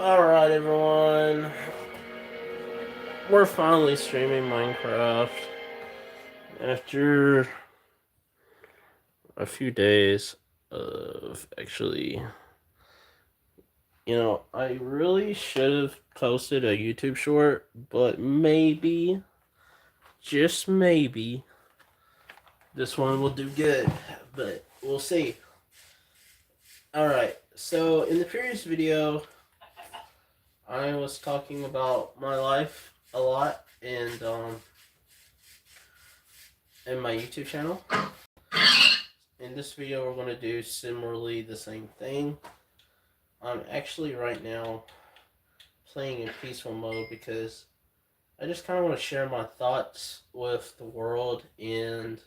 Alright, everyone. We're finally streaming Minecraft after a few days of actually. I really should have posted a YouTube short, but maybe, just maybe, this one will do good. But we'll see. Alright, so in the previous video, I was talking about my life a lot and my YouTube channel. In this video, we're going to do similarly the same thing. I'm actually right now playing in peaceful mode because I just kind of want to share my thoughts with the world and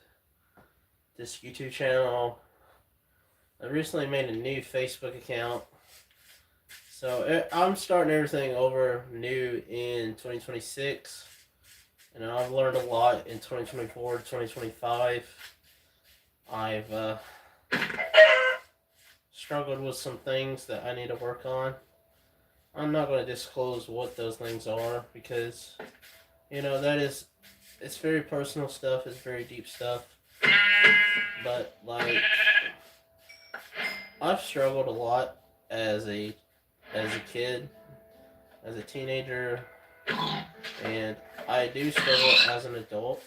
this YouTube channel. I recently made a new Facebook account, so I'm starting everything over new in 2026, and I've learned a lot in 2024 to 2025. I've struggled with some things that I need to work on. I'm not going to disclose what those things are because, it's very personal stuff, it's very deep stuff. But, I've struggled a lot as a kid, as a teenager, and I do struggle as an adult.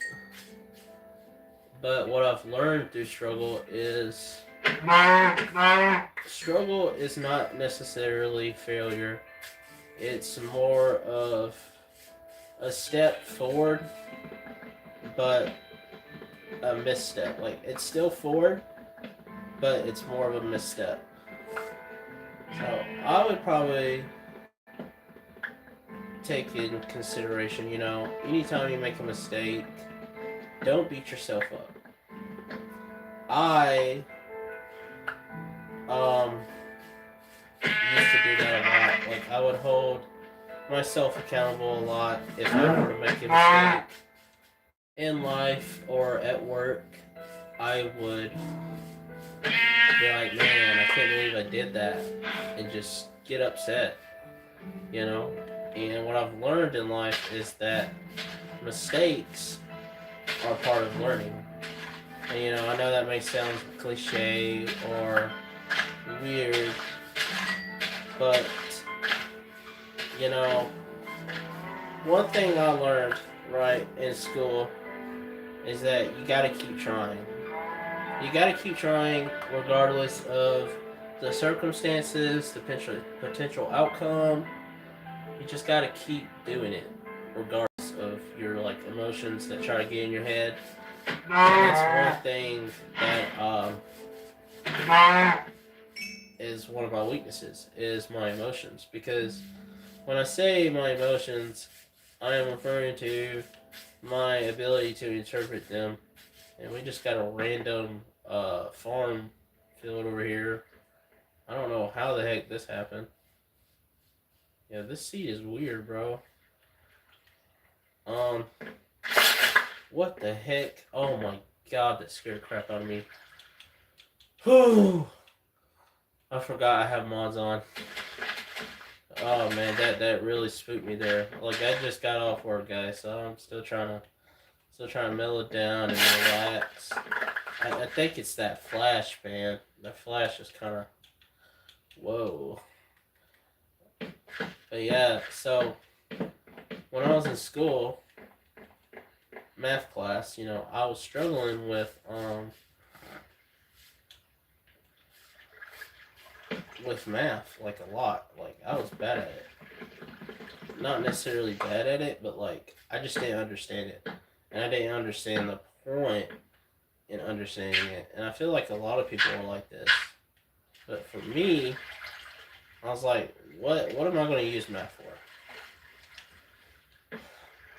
But what I've learned through struggle is not necessarily failure. It's more of a step forward, but a misstep. Like, it's still forward, but it's more of a misstep. So I would probably take in consideration, anytime you make a mistake, don't beat yourself up. I used to do that a lot. Like, I would hold myself accountable a lot if I were to make a mistake in life or at work. I would be like, man, I can't believe I did that, and just get upset, And what I've learned in life is that mistakes are part of learning. And, I know that may sound cliche or weird, but, one thing I learned, right, in school is that you gotta keep trying. You gotta keep trying regardless of the circumstances, the potential outcome. You just gotta keep doing it regardless of your, emotions that try to get in your head. And that's one thing that is one of my weaknesses, is my emotions. Because when I say my emotions, I am referring to my ability to interpret them. And we just got a random farm field over here. I don't know how the heck this happened. Yeah, this seed is weird, bro. What the heck? Oh my god, that scared the crap out of me. Whew. I forgot I have mods on. Oh man, that really spooked me there. Like, I just got off work, guys, so I'm still trying to mellow down and relax. I think it's that flash, man. The flash is kind of whoa. But yeah, so when I was in school, math class, I was struggling with math, like, a lot. Like, I was bad at it. Not necessarily bad at it, but I just didn't understand it. And I didn't understand the point in understanding it. And I feel like a lot of people are like this. But for me, I was like, what am I going to use math for?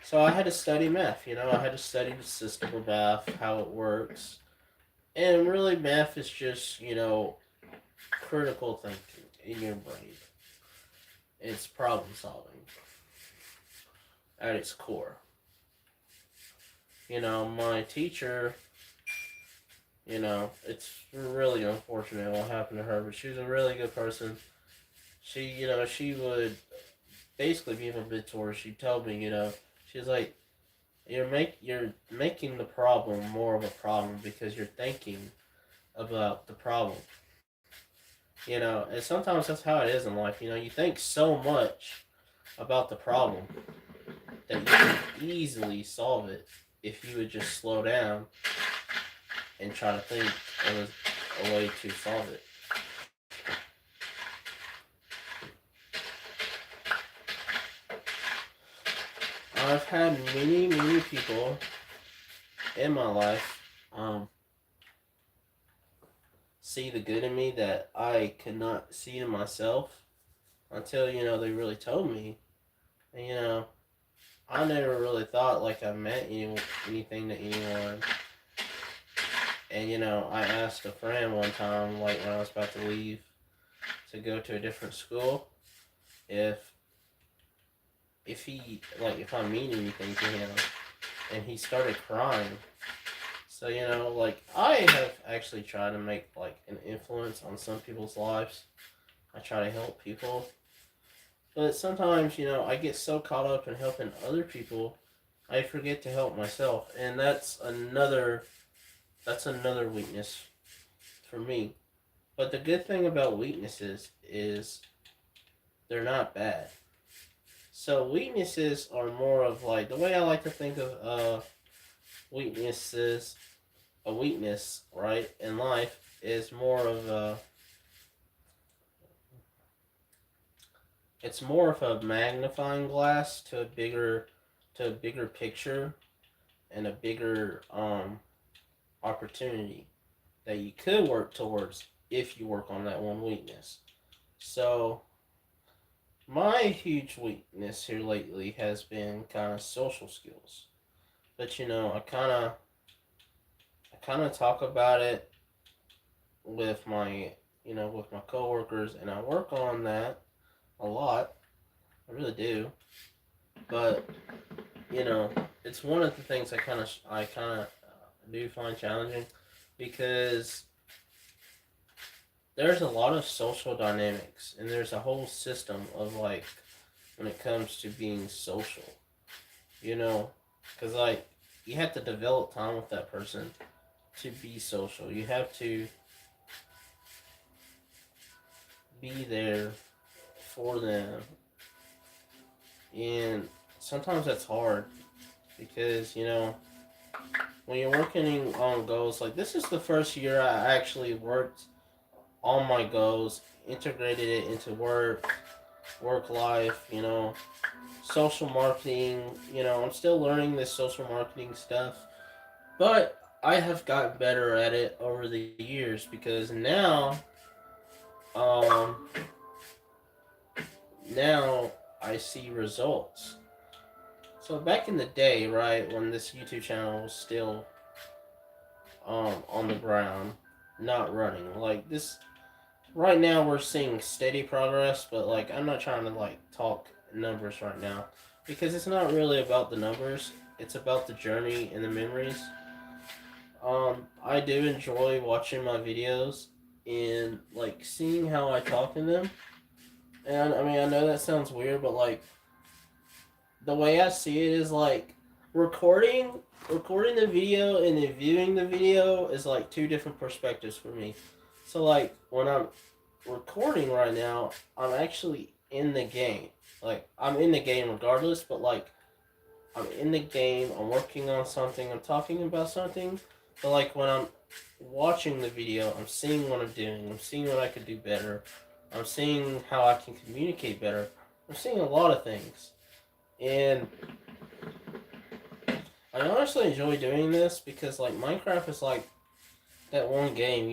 So I had to study math, I had to study the system of math, how it works. And really, math is just, critical thinking in your brain. It's problem solving at its core. My teacher, it's really unfortunate what happened to her, but she was a really good person. she would basically be my mentor. She'd tell me, she's like, you're making the problem more of a problem because you're thinking about the problem. And sometimes that's how it is in life. You think so much about the problem that you can easily solve it if you would just slow down and try to think of a way to solve it. I've had many, many people in my life see the good in me that I could not see in myself until, they really told me. And, I never really thought like I meant anything to anyone. And, I asked a friend one time, like when I was about to leave to go to a different school, if if I mean anything to him, and he started crying. So, like I have actually tried to make like an influence on some people's lives. I try to help people. But sometimes, I get so caught up in helping other people, I forget to help myself. And that's another weakness for me. But the good thing about weaknesses is they're not bad. So weaknesses are more of like the way I like to think of weaknesses. A weakness, right, in life is more of a it's more of a magnifying glass to a bigger picture and a bigger opportunity that you could work towards if you work on that one weakness. So my huge weakness here lately has been kind of social skills. But I kind of talk about it with my coworkers, and I work on that a lot. I really do. But you know, it's one of the things I kind of do find challenging because there's a lot of social dynamics, and there's a whole system of like when it comes to being social. You know, because like you have to develop time with that person to be social. You have to be there for them, and sometimes that's hard because when you're working on goals, like this is the first year I actually worked on my goals, integrated it into work life, social marketing. I'm still learning this social marketing stuff, but I have gotten better at it over the years because um, now I see results. So back in the day, right, when this YouTube channel was still on the ground, not running, like this right now we're seeing steady progress, but like I'm not trying to like talk numbers right now because it's not really about the numbers. It's about the journey and the memories. I do enjoy watching my videos and like seeing how I talk in them. And I mean, I know that sounds weird, but like the way I see it is like recording recording the video and then viewing the video is like two different perspectives for me. So like when I'm recording right now, I'm actually in the game. Like I'm in the game regardless, but like I'm in the game, I'm working on something, I'm talking about something. But like when I'm watching the video, I'm seeing what I'm doing, I'm seeing what I could do better, I'm seeing how I can communicate better. I'm seeing a lot of things. And I honestly enjoy doing this because like Minecraft is like that one game,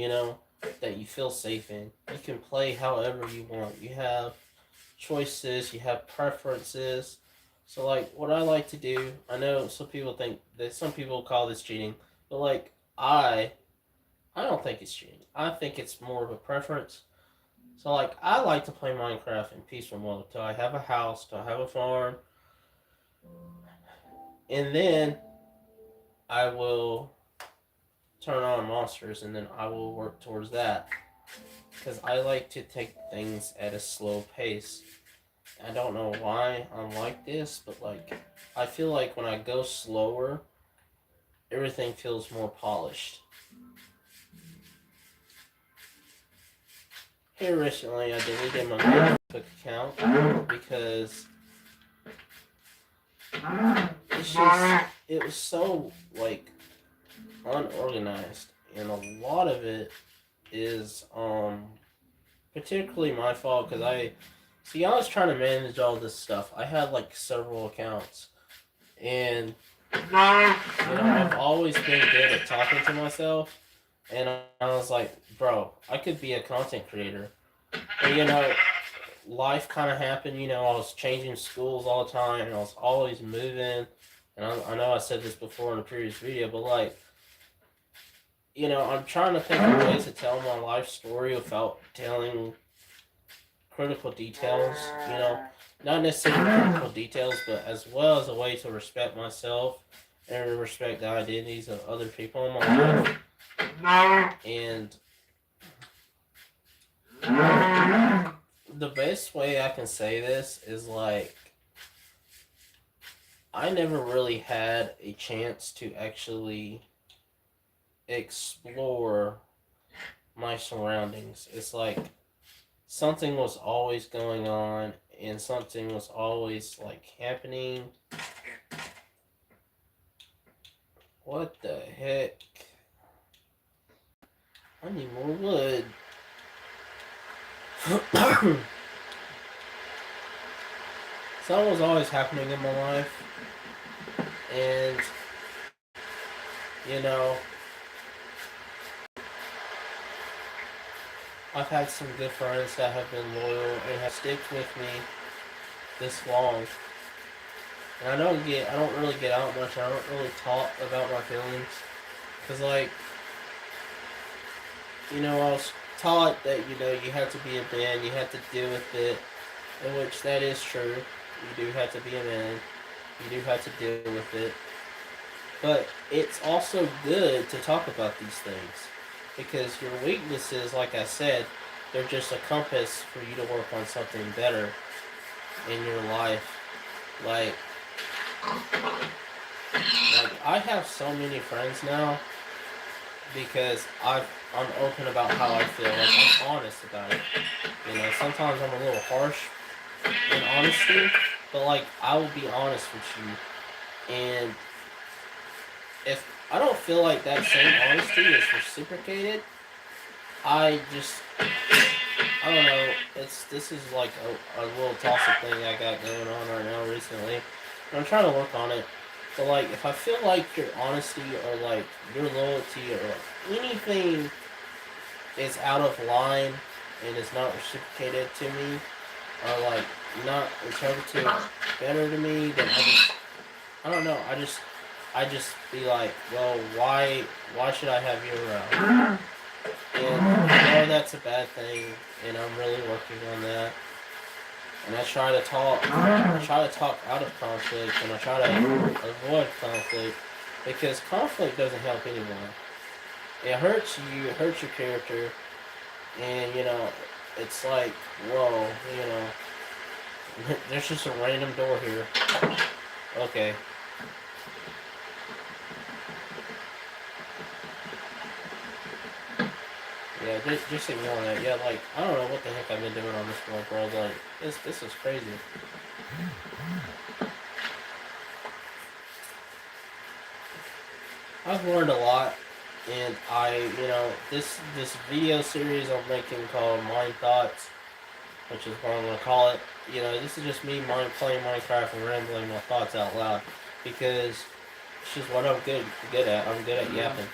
that you feel safe in. You can play however you want. You have choices, you have preferences. So like what I like to do, I know some people call this cheating, but like I don't think it's cheating. I think it's more of a preference. So like I like to play Minecraft in peaceful mode till I have a house, till I have a farm, and then I will turn on monsters and then I will work towards that. because I like to take things at a slow pace. I don't know why I'm like this, but like I feel like when I go slower, everything feels more polished. Here recently, I deleted my Facebook account because it was so like unorganized, and a lot of it is particularly my fault because I was trying to manage all this stuff. I had like several accounts, and I've always been good at talking to myself, and I was like, bro, I could be a content creator, but life kind of happened. I was changing schools all the time, and I was always moving. And I know I said this before in a previous video, but like, I'm trying to think of ways to tell my life story without telling critical details. Not necessarily critical details, but as well as a way to respect myself and respect the identities of other people in my life. And the best way I can say this is like, I never really had a chance to actually explore my surroundings. It's like something was always going on and something was always like happening. What the heck? I need more wood. Something was always happening in my life. And, I've had some good friends that have been loyal and have stuck with me this long. And I don't really get out much. I don't really talk about my feelings. Because, like, I was taught that, you have to be a man, you have to deal with it. In which that is true. You do have to be a man. You do have to deal with it. But it's also good to talk about these things. Because your weaknesses, like I said, they're just a compass for you to work on something better in your life. Like I have so many friends now because I'm open about how I feel. Like, I'm honest about it. Sometimes I'm a little harsh in honesty, but like, I will be honest with you. And if I don't feel like that same honesty is reciprocated, I don't know. This is like a little toxic thing I got going on right now recently. And I'm trying to work on it. But like, if I feel like your honesty or like your loyalty or like anything is out of line and is not reciprocated to me, or like not interpreted better to me, then I don't know. I just be like, well, why should I have you around? And I know that's a bad thing, and I'm really working on that. And I try to talk out of conflict, and I try to avoid conflict, because conflict doesn't help anyone. It hurts you, it hurts your character, and it's like, whoa, there's just a random door here. Okay. Yeah, just ignore that. Yeah, like, I don't know what the heck I've been doing on this world, bro. Like, this is crazy. I've learned a lot, and this video series I'm making called Mind Thoughts, which is what I'm gonna call it. This is just me playing Minecraft and rambling my thoughts out loud, because it's just what I'm good at. I'm good at yapping.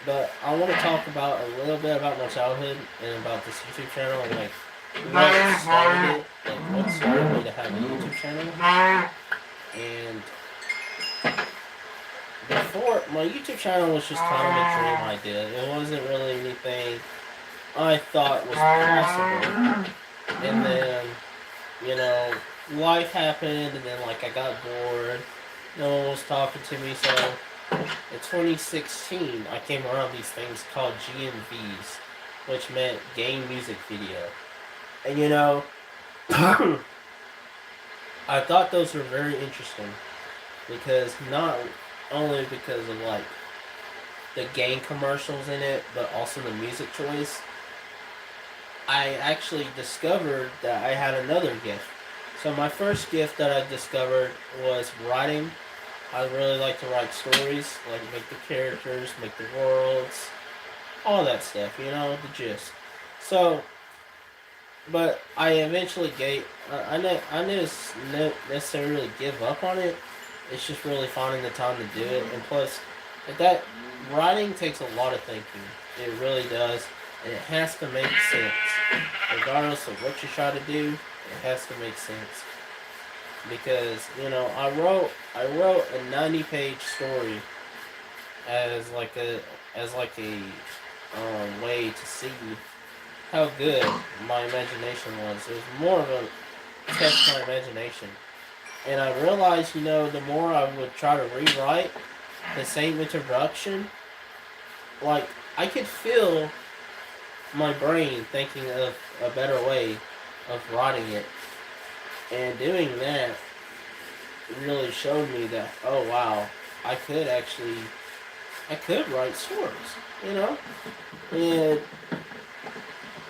But I want to talk about a little bit about my childhood and about this YouTube channel and like what started me to have a YouTube channel. And before, my YouTube channel was just kind of a dream idea. It wasn't really anything I thought was possible. And then, life happened, and then like I got bored. No one was talking to me, so In 2016, I came around these things called GMVs, which meant game music video. And you know, I thought those were very interesting because not only because of like the game commercials in it, but also the music choice. I actually discovered that I had another gift. So my first gift that I discovered was writing. I really like to write stories, like make the characters, make the worlds, all that stuff, the gist. So, but I eventually gave, I didn't necessarily give up on it. It's just really finding the time to do it. And plus, that writing takes a lot of thinking. It really does. And it has to make sense. Regardless of what you try to do, it has to make sense. Because, I wrote a 90-page story as like a way to see how good my imagination was. It was more of a test my imagination. And I realized, the more I would try to rewrite the same introduction, like, I could feel my brain thinking of a better way of writing it. And doing that really showed me that, oh wow, I could write stories. And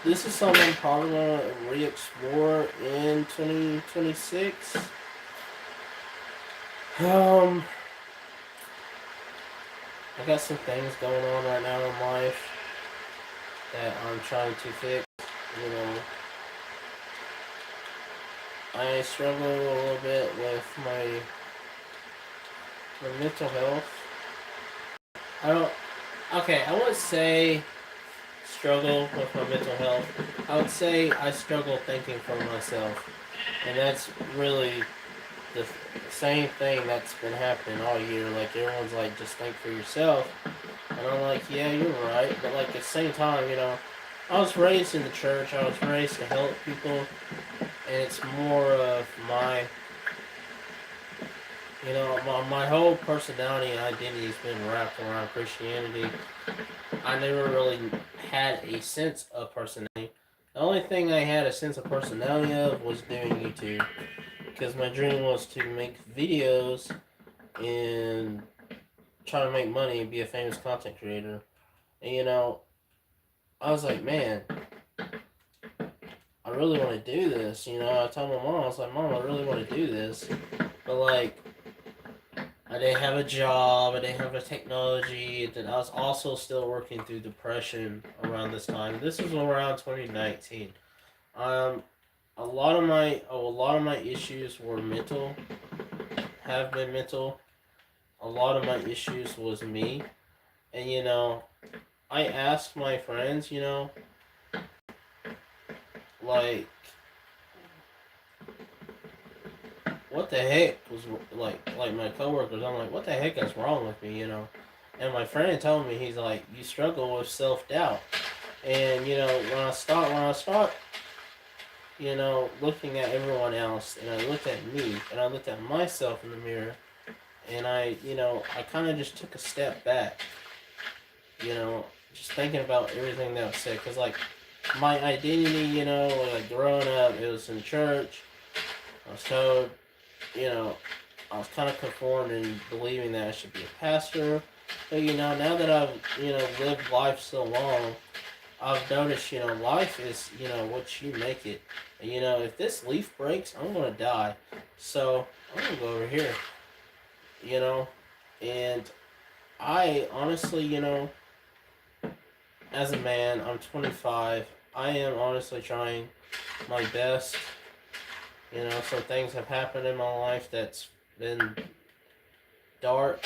this is something I'm probably going to re-explore in 2026. I got some things going on right now in life that I'm trying to fix. I struggle a little bit with my mental health. I wouldn't say struggle with my mental health. I would say I struggle thinking for myself. And that's really the same thing that's been happening all year. Like, everyone's like, just think for yourself. And I'm like, yeah, you're right. But, like, at the same time, I was raised in the church. I was raised to help people. And it's more of my my whole personality and identity has been wrapped around Christianity. I never really had a sense of personality. The only thing I had a sense of personality of was doing YouTube. Because my dream was to make videos and try to make money and be a famous content creator. And I was like, man, I really want to do this. I told my mom, I was like, Mom, I really want to do this. But, like, I didn't have a job, I didn't have a technology, and I was also still working through depression around this time. This was around 2019. A lot of my issues were mental, have been mental. A lot of my issues was me, and I asked my friends, like, what the heck was like my coworkers. I'm like, what the heck is wrong with me, And my friend told me, he's like, you struggle with self doubt, and when I start, looking at everyone else, and I looked at me, and I looked at myself in the mirror, and I kind of just took a step back, just thinking about everything that was said, because like my identity, like growing up, it was in church. I was told, I was kind of conformed in believing that I should be a pastor. But, now that I've, lived life so long, I've noticed, life is, what you make it. And, if this leaf breaks, I'm going to die. So, I'm going to go over here, And I honestly, as a man, I'm 25. I am honestly trying my best. Some things have happened in my life that's been dark.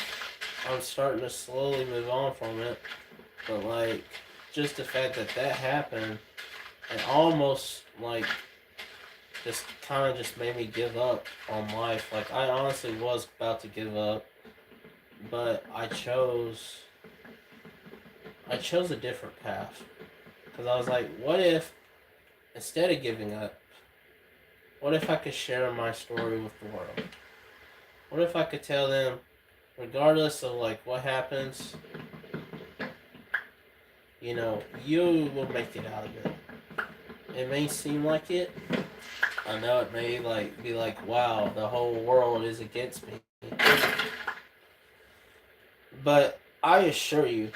I'm starting to slowly move on from it. But, like, just the fact that happened, it almost, like, just kind of just made me give up on life. Like, I honestly was about to give up. But I chose a different path. Because I was like, what if, instead of giving up, what if I could share my story with the world? What if I could tell them regardless of like what happens, you know, you will make it out of it. It may seem like it. I know it may like be like, wow, the whole world is against me. But I assure you,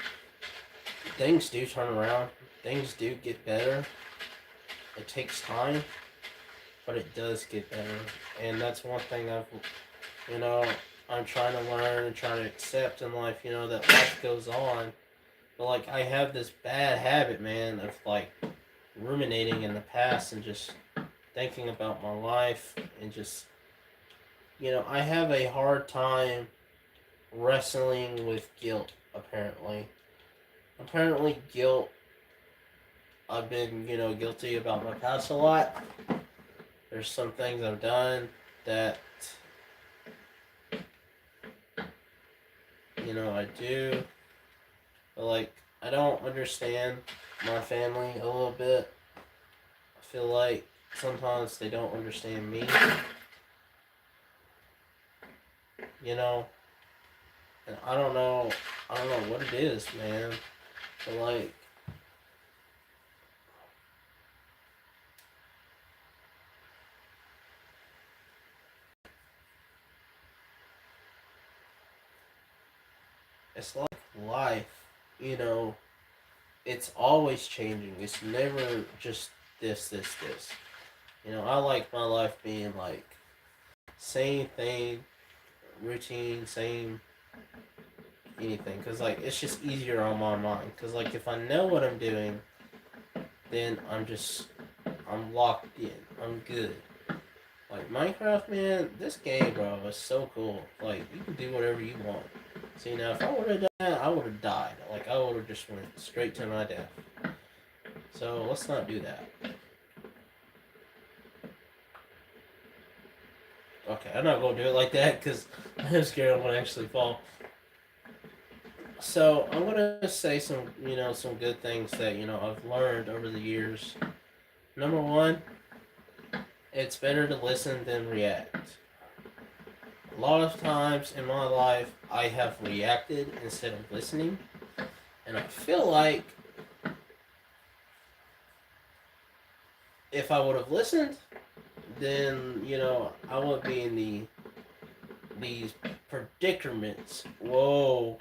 things do turn around. Things do get better. It takes time, but it does get better. And that's one thing you know, I'm trying to learn and trying to accept in life, you know, that life goes on. But like, I have this bad habit, man, of like ruminating in the past and just thinking about my life and just, you know, I have a hard time wrestling with guilt, apparently. Apparently, guilt, I've been, you know, guilty about my past a lot. There's some things I've done that, you know, I do. But, like, I don't understand my family a little bit. I feel like sometimes they don't understand me, you know? And I don't know what it is, man. But, like, it's like life, you know, it's always changing. It's never just this. You know, I like my life being like same thing, routine, same anything. Cause like it's just easier on my mind. Cause like if I know what I'm doing, then I'm locked in. I'm good. Like Minecraft, man, this game, bro, is so cool. Like you can do whatever you want. See now, if I would have done that, I would have died. Like I would have just went straight to my death. So let's not do that. Okay, I'm not gonna do it like that because I'm scared I'm gonna actually fall. So I'm gonna say some, you know, some good things that you know I've learned over the years. Number one, it's better to listen than react. A lot of times in my life, I have reacted instead of listening, and I feel like if I would have listened, then you know I wouldn't be in these predicaments. Whoa,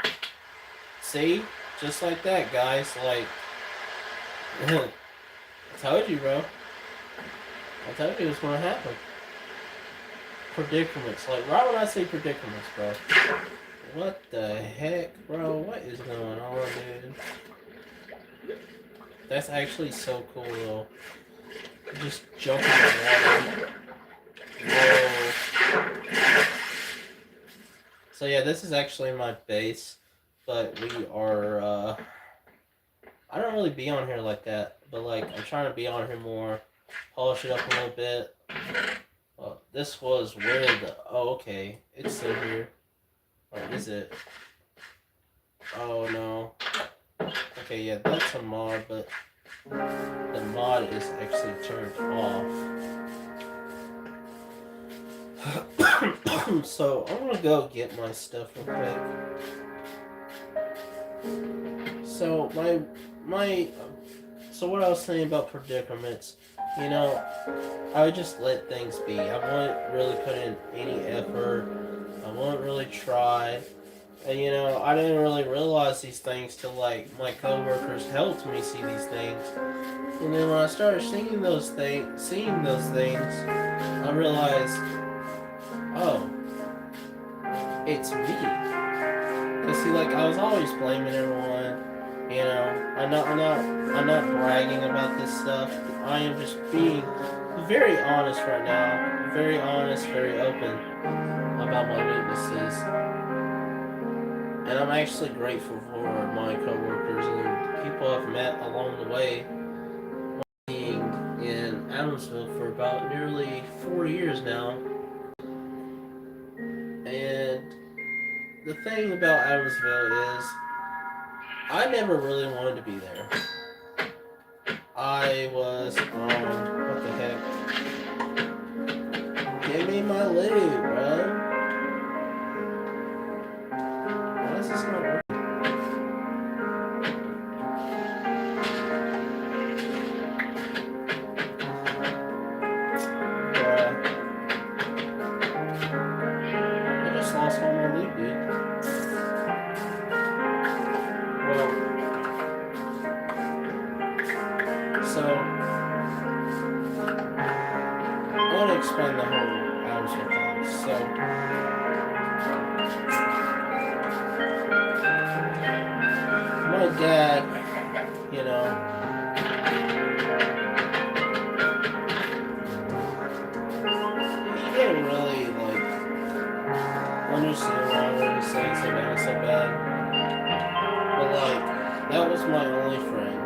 see, just like that, guys. Like, I told you, bro. I told you it was gonna happen. Predicaments. Like, right when I say predicaments, bro. What the heck, bro? What is going on, dude? That's actually so cool, though. Just jumping in the water. Whoa. So yeah, this is actually my base, but we are, I don't really be on here like that, but like, I'm trying to be on here more, polish it up a little bit. Well, this was where the, oh, okay, it's still here. Or is it? Oh no. Okay, yeah, that's a mod, but the mod is actually turned off. So I'm gonna go get my stuff real quick. So so what I was saying about predicaments, you know, I would just let things be. I wouldn't really put in any effort. I wouldn't really try. And you know, I didn't really realize these things till like my coworkers helped me see these things. And then when I started seeing those things, I realized, oh, it's me. Cause see, like I was always blaming everyone. You know, I'm not bragging about this stuff. I am just being very honest right now. Very honest, very open about my weaknesses. And I'm actually grateful for my coworkers and people I've met along the way. Being in Adamsville for about nearly 4 years now. And the thing about Adamsville is, I never really wanted to be there. I was, what the heck? Give me my loot, bro. explain the whole Adamsville thing. So, my dad, you know, he didn't really like understand why we were saying so bad. But like, that was my only friend.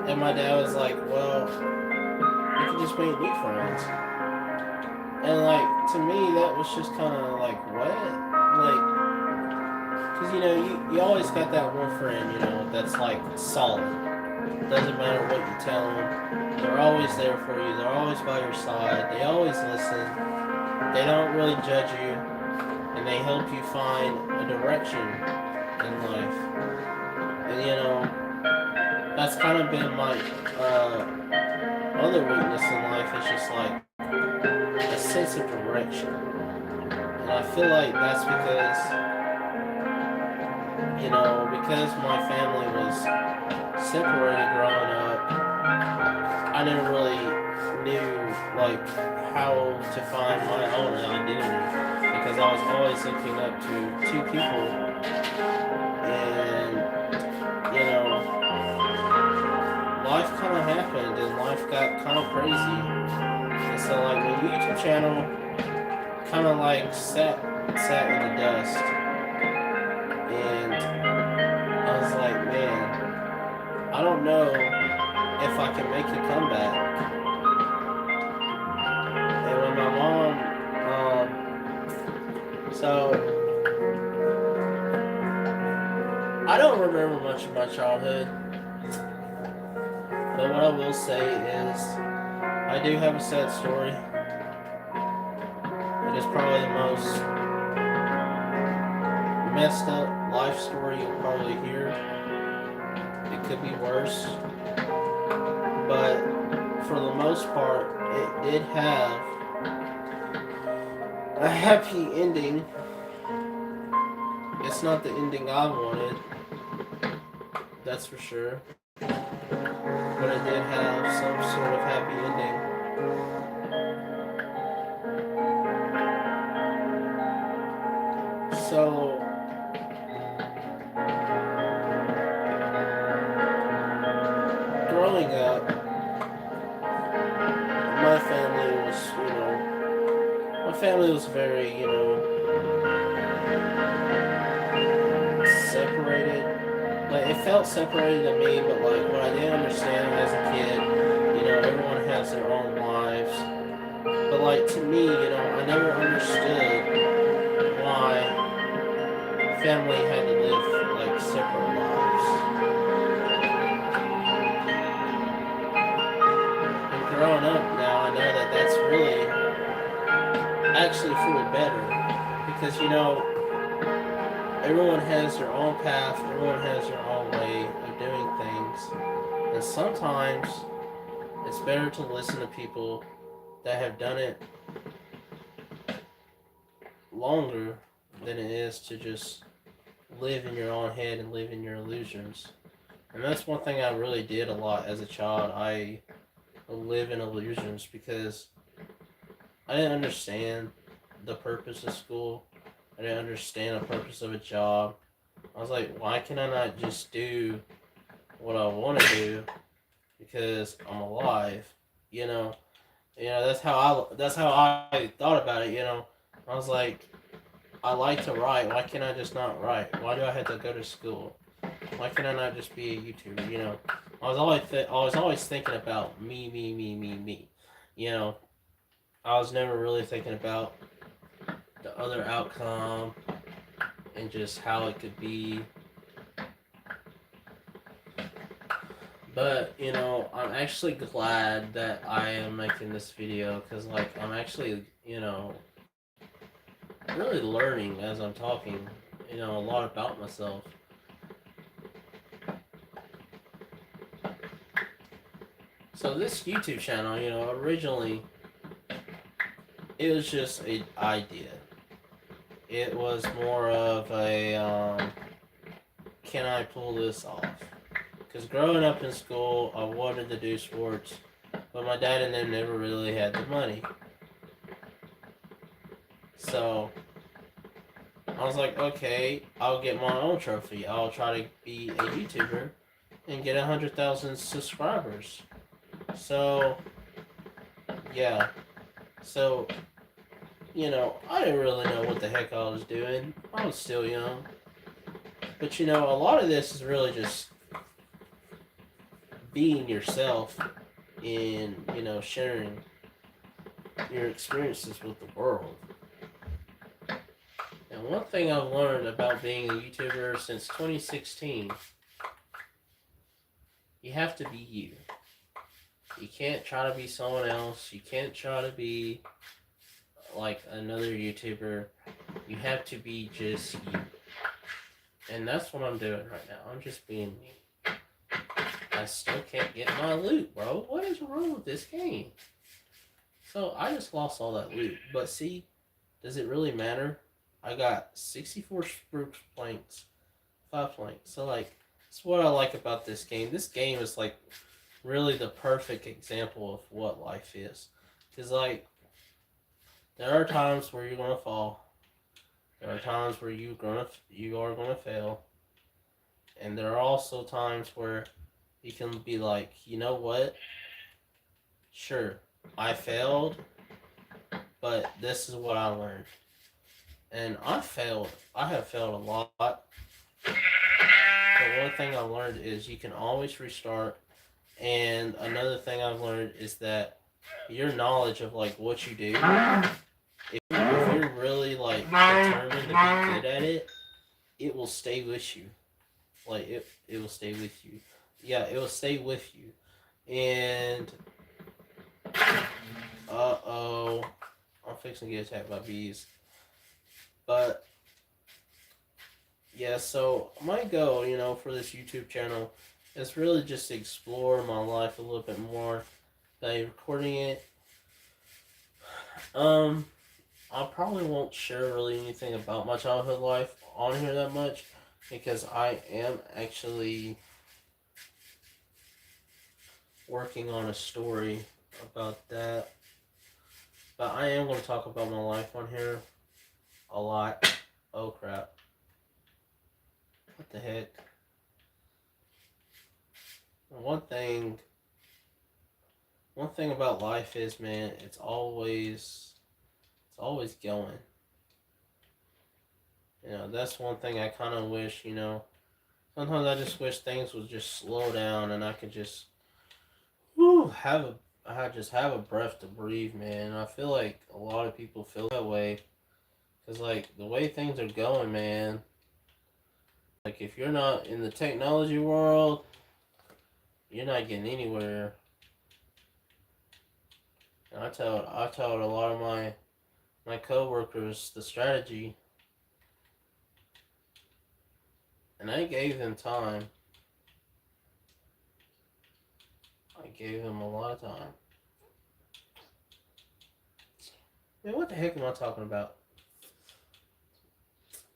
And my dad was like, well, you can just make new friends. And like, to me, that was just kind of like, what? Like, because you know, you always got that one friend, you know, that's like solid. Doesn't matter what you tell them. They're always there for you. They're always by your side. They always listen. They don't really judge you. And they help you find a direction in life. And you know, that's kind of been my other weakness in life is just like a sense of direction. And I feel like that's because, you know, because my family was separated growing up, I never really knew like how to find my own identity because I was always looking up to two people, and you know, life kind of happened and life got kind of crazy, and so like the YouTube channel kind of like sat in the dust, and I was like, man, I don't know if I can make a comeback. And when my mom, so I don't remember much of my childhood, but what I will say is I do have a sad story. It is probably the most messed up life story you'll probably hear. It could be worse, but for the most part, it did have a happy ending. It's not the ending I wanted, that's for sure, but it did have some sort of happy ending. So, growing up, my family was very, you know, separated. Like, it felt separated to me, but like, what I didn't understand as a kid, you know, everyone has their own lives. But like, to me, you know, I never understood why family had to live like separate lives. And growing up now, I know that that's really actually for the better, because you know, everyone has their own path, everyone has their own way of doing things, and sometimes it's better to listen to people that have done it longer than it is to just live in your own head and live in your illusions. And that's one thing I really did a lot as a child. I live in illusions because I didn't understand the purpose of school. I didn't understand the purpose of a job. I was like, why can I not just do what I want to do because I'm alive? You know, that's how I thought about it. You know, I was like, I like to write. Why can't I just not write? Why do I have to go to school? Why can I not just be a YouTuber? You know, I was always thinking about me. You know, I was never really thinking about the other outcome and just how it could be. But, you know, I'm actually glad that I am making this video because, like, I'm actually, you know, really learning as I'm talking, you know, a lot about myself. So this YouTube channel, you know, originally, it was just an idea. It was more of a, can I pull this off? Because growing up in school, I wanted to do sports, but my dad and them never really had the money. So I was like, okay, I'll get my own trophy. I'll try to be a YouTuber and get 100,000 subscribers. So yeah, so I didn't really know what the heck I was doing. I was still young, but a lot of this is really just being yourself and sharing your experiences with the world. And one thing I've learned about being a YouTuber since 2016, you have to be you. You can't try to be someone else. You can't try to be like another YouTuber. You have to be just you. And that's what I'm doing right now. I'm just being me. I still can't get my loot, bro. What is wrong with this game? So I just lost all that loot. But see, does it really matter? I got 64 spruce planks, 5 planks. So like, that's what I like about this game. This game is like really the perfect example of what life is. Because like, there are times where you're gonna fall. There are times where you are gonna fail. And there are also times where you can be like, you know what? Sure, I failed, but this is what I learned. And I failed. I have failed a lot. But one thing I learned is you can always restart. And another thing I've learned is that your knowledge of like what you do, if you're really like determined to be good at it, it will stay with you. Like it will stay with you. Yeah, it will stay with you. And I'm fixing to get attacked by bees. But yeah, so my goal, for this YouTube channel is really just to explore my life a little bit more by recording it. I probably won't share really anything about my childhood life on here that much because I am actually working on a story about that. But I am going to talk about my life on here a lot. Oh crap. What the heck? One thing about life is, man, it's always going. That's one thing I kind of wish, sometimes I just wish things would just slow down and I could just have a breath to breathe, man. I feel like a lot of people feel that way because like the way things are going, man, like if you're not in the technology world, you're not getting anywhere. And I told a lot of my coworkers the strategy, and I gave them time. I gave them a lot of time. Man, what the heck am I talking about?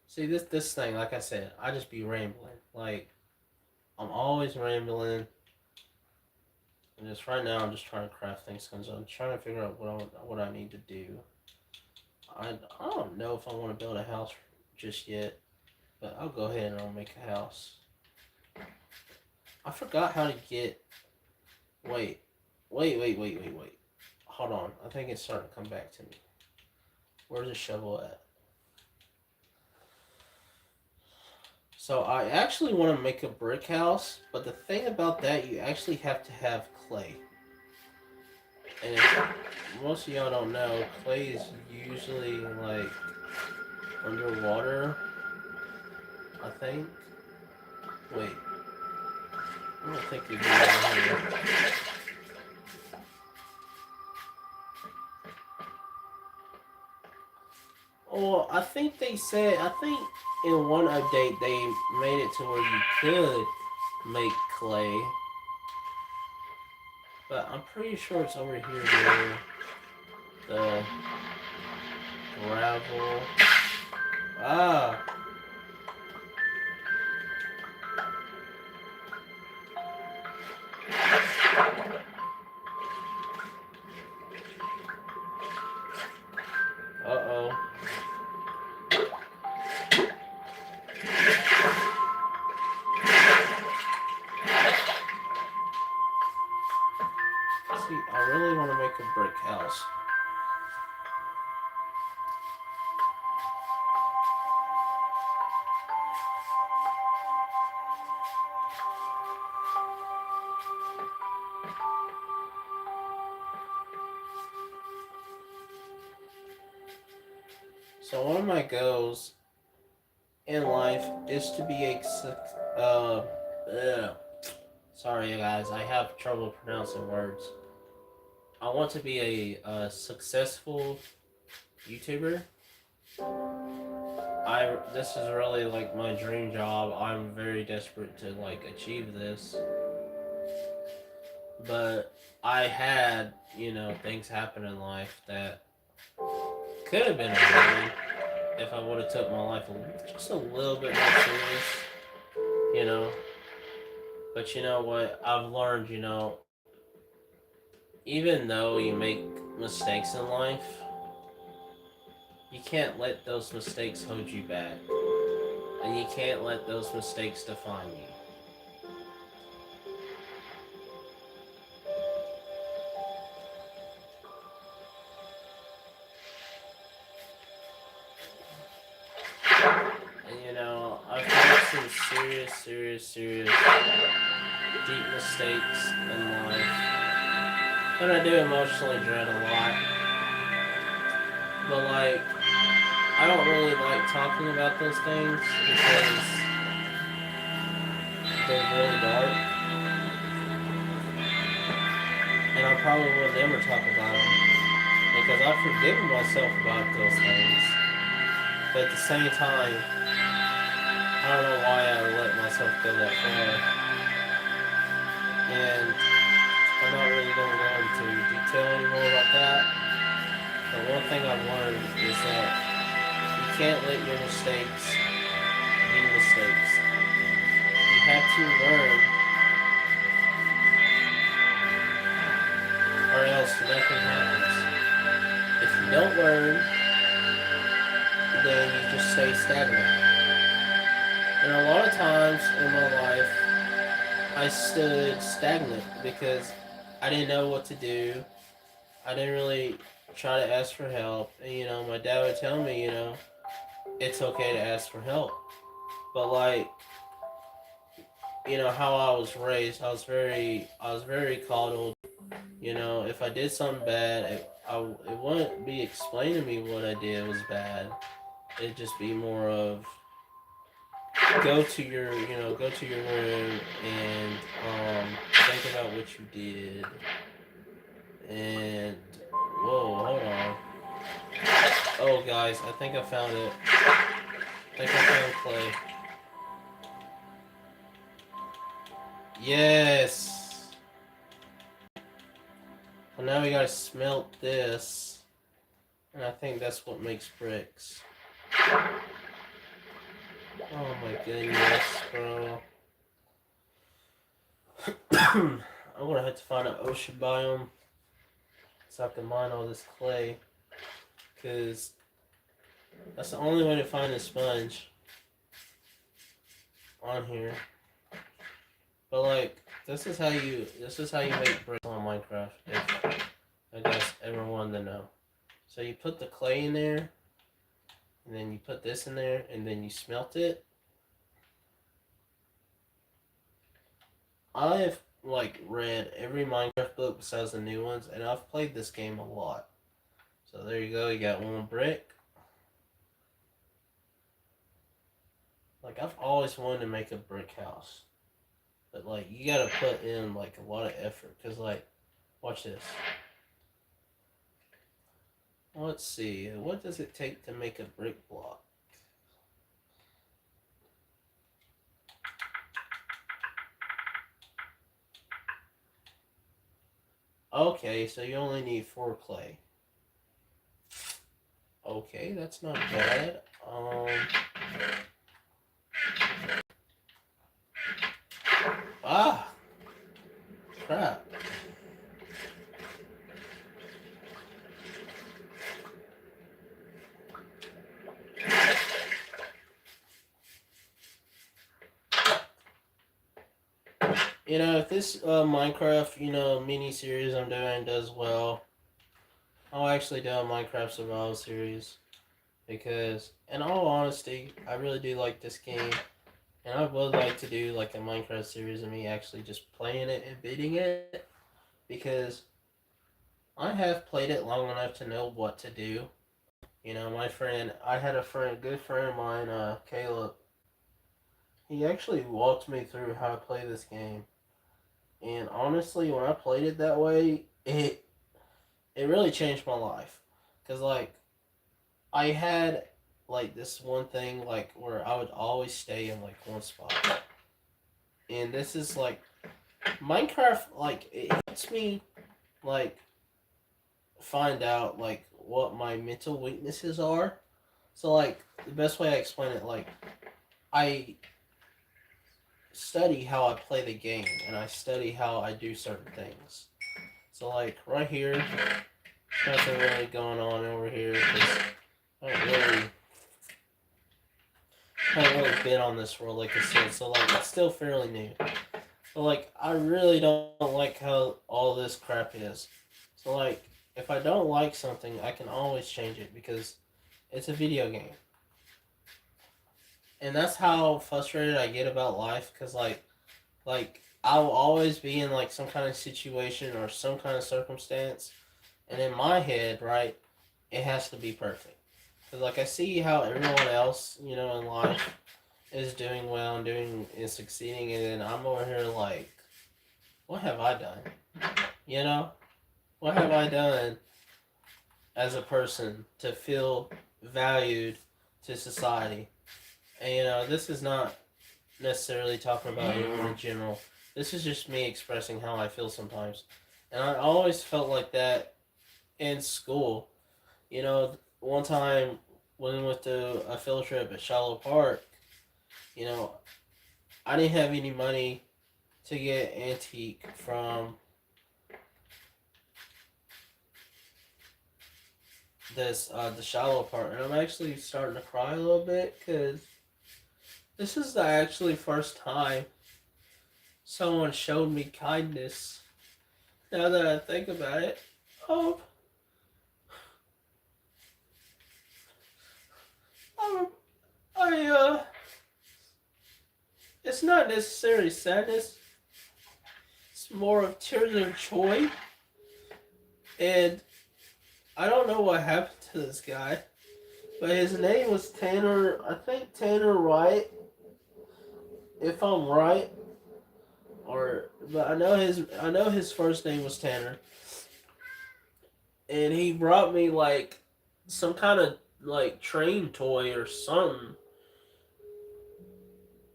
See, this thing, like I said, I just be rambling. Like, I'm always rambling. And just right now, I'm just trying to craft things because I'm trying to figure out what I need to do. I don't know if I want to build a house just yet, but I'll go ahead and I'll make a house. I forgot how to get. Wait. Hold on. I think it's starting to come back to me. Where's the shovel at? So I actually want to make a brick house, but the thing about that, you actually have to have clay. And if most of y'all don't know, clay is usually like underwater, I think. Wait. I don't think it'd be over here. Oh, I think in one update they made it to where you could make clay. But I'm pretty sure it's over here where the gravel. Ah! Uh-oh. See, I really want to make a brick house. So one of my goals in life is to be a sorry guys, I have trouble pronouncing words. I want to be a successful YouTuber. This is really like my dream job. I'm very desperate to like achieve this. But I had, things happen in life that could have been avoided if I would have took my life just a little bit more serious. But you know what? I've learned, even though you make mistakes in life, you can't let those mistakes hold you back. And you can't let those mistakes define you. And I've made some serious, deep mistakes in life. And I do emotionally dread a lot. But like, I don't really like talking about those things because they're really dark. And I probably will never talk about them because I've forgiven myself about those things. But at the same time, I don't know why I let myself go that far. And I'm not really going to go into detail anymore about that. But one thing I've learned is that you can't let your mistakes be mistakes. You have to learn, or else nothing happens. If you don't learn, then you just stay stagnant. And a lot of times in my life, I stood stagnant because I didn't know what to do. I didn't really try to ask for help. And, my dad would tell me, it's okay to ask for help. But like, how I was raised, I was very coddled. If I did something bad, it wouldn't be explained to me what I did was bad. It'd just be more of go to your room and think about what you did. And whoa, hold on. Oh guys, I think I found it. I think I found clay. Yes. Well, now we gotta smelt this, and I think that's what makes bricks. Oh my goodness, bro. I'm gonna have to find an ocean biome so I can mine all this clay, cause that's the only way to find a sponge on here. But like, this is how you make bricks on Minecraft. If I guess everyone to know. So you put the clay in there, and then you put this in there, and then you smelt it. I've like read every Minecraft book besides the new ones, and I've played this game a lot. So there you go, you got one brick. Like, I've always wanted to make a brick house. But like, you gotta put in like a lot of effort, cause like, watch this. Let's see, what does it take to make a brick block? Okay, so you only need 4 clay. Okay, that's not bad. Ah! Crap. If this Minecraft, mini series I'm doing does well, I'll actually do a Minecraft survival series because, in all honesty, I really do like this game, and I would like to do like a Minecraft series of me actually just playing it and beating it because I have played it long enough to know what to do. I had a friend, good friend of mine, Caleb. He actually walked me through how to play this game, and honestly, when I played it that way, it really changed my life. Cause like I had like this one thing like where I would always stay in like one spot, and this is like Minecraft. Like it helps me like find out like what my mental weaknesses are. So like the best way I explain it, like I study how I play the game and I study how I do certain things. So like right here, nothing really going on over here because I haven't really been on this world like I said. So like it's still fairly new. But like I really don't like how all this crap is. So like if I don't like something, I can always change it because it's a video game. And that's how frustrated I get about life because like I will always be in like some kind of situation or some kind of circumstance, and in my head, right, it has to be perfect. Cause like I see how everyone else, in life is doing well and doing is succeeding, and then I'm over here like, what have I done? You know, what have I done as a person to feel valued to society? And this is not necessarily talking about anyone in general. This is just me expressing how I feel sometimes. And I always felt like that in school. One time when we went to a field trip at Shallow Park, you know, I didn't have any money to get antique from this the Shallow Park, and I'm actually starting to cry a little bit because this is the actually first time someone showed me kindness. Now that I think about it, um, um, I it's not necessarily sadness. It's more of tears of joy, and I don't know what happened to this guy, but his name was Tanner. I think Tanner Wright, if I'm right, but I know his first name was Tanner, and he brought me like some kind of like train toy or something.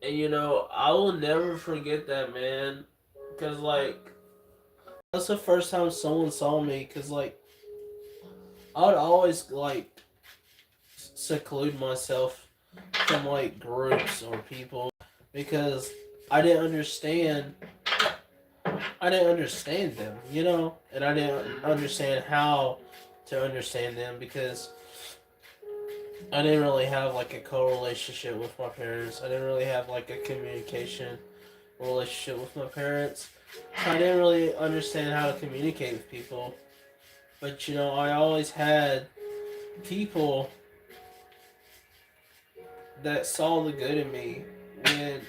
And I will never forget that, man, because like that's the first time someone saw me. Because like I would always like seclude myself from like groups or people because I didn't understand. I didn't understand them, and I didn't understand how to understand them because I didn't really have like a co-relationship with my parents. I didn't really have like a communication relationship with my parents. So I didn't really understand how to communicate with people. But I always had people that saw the good in me when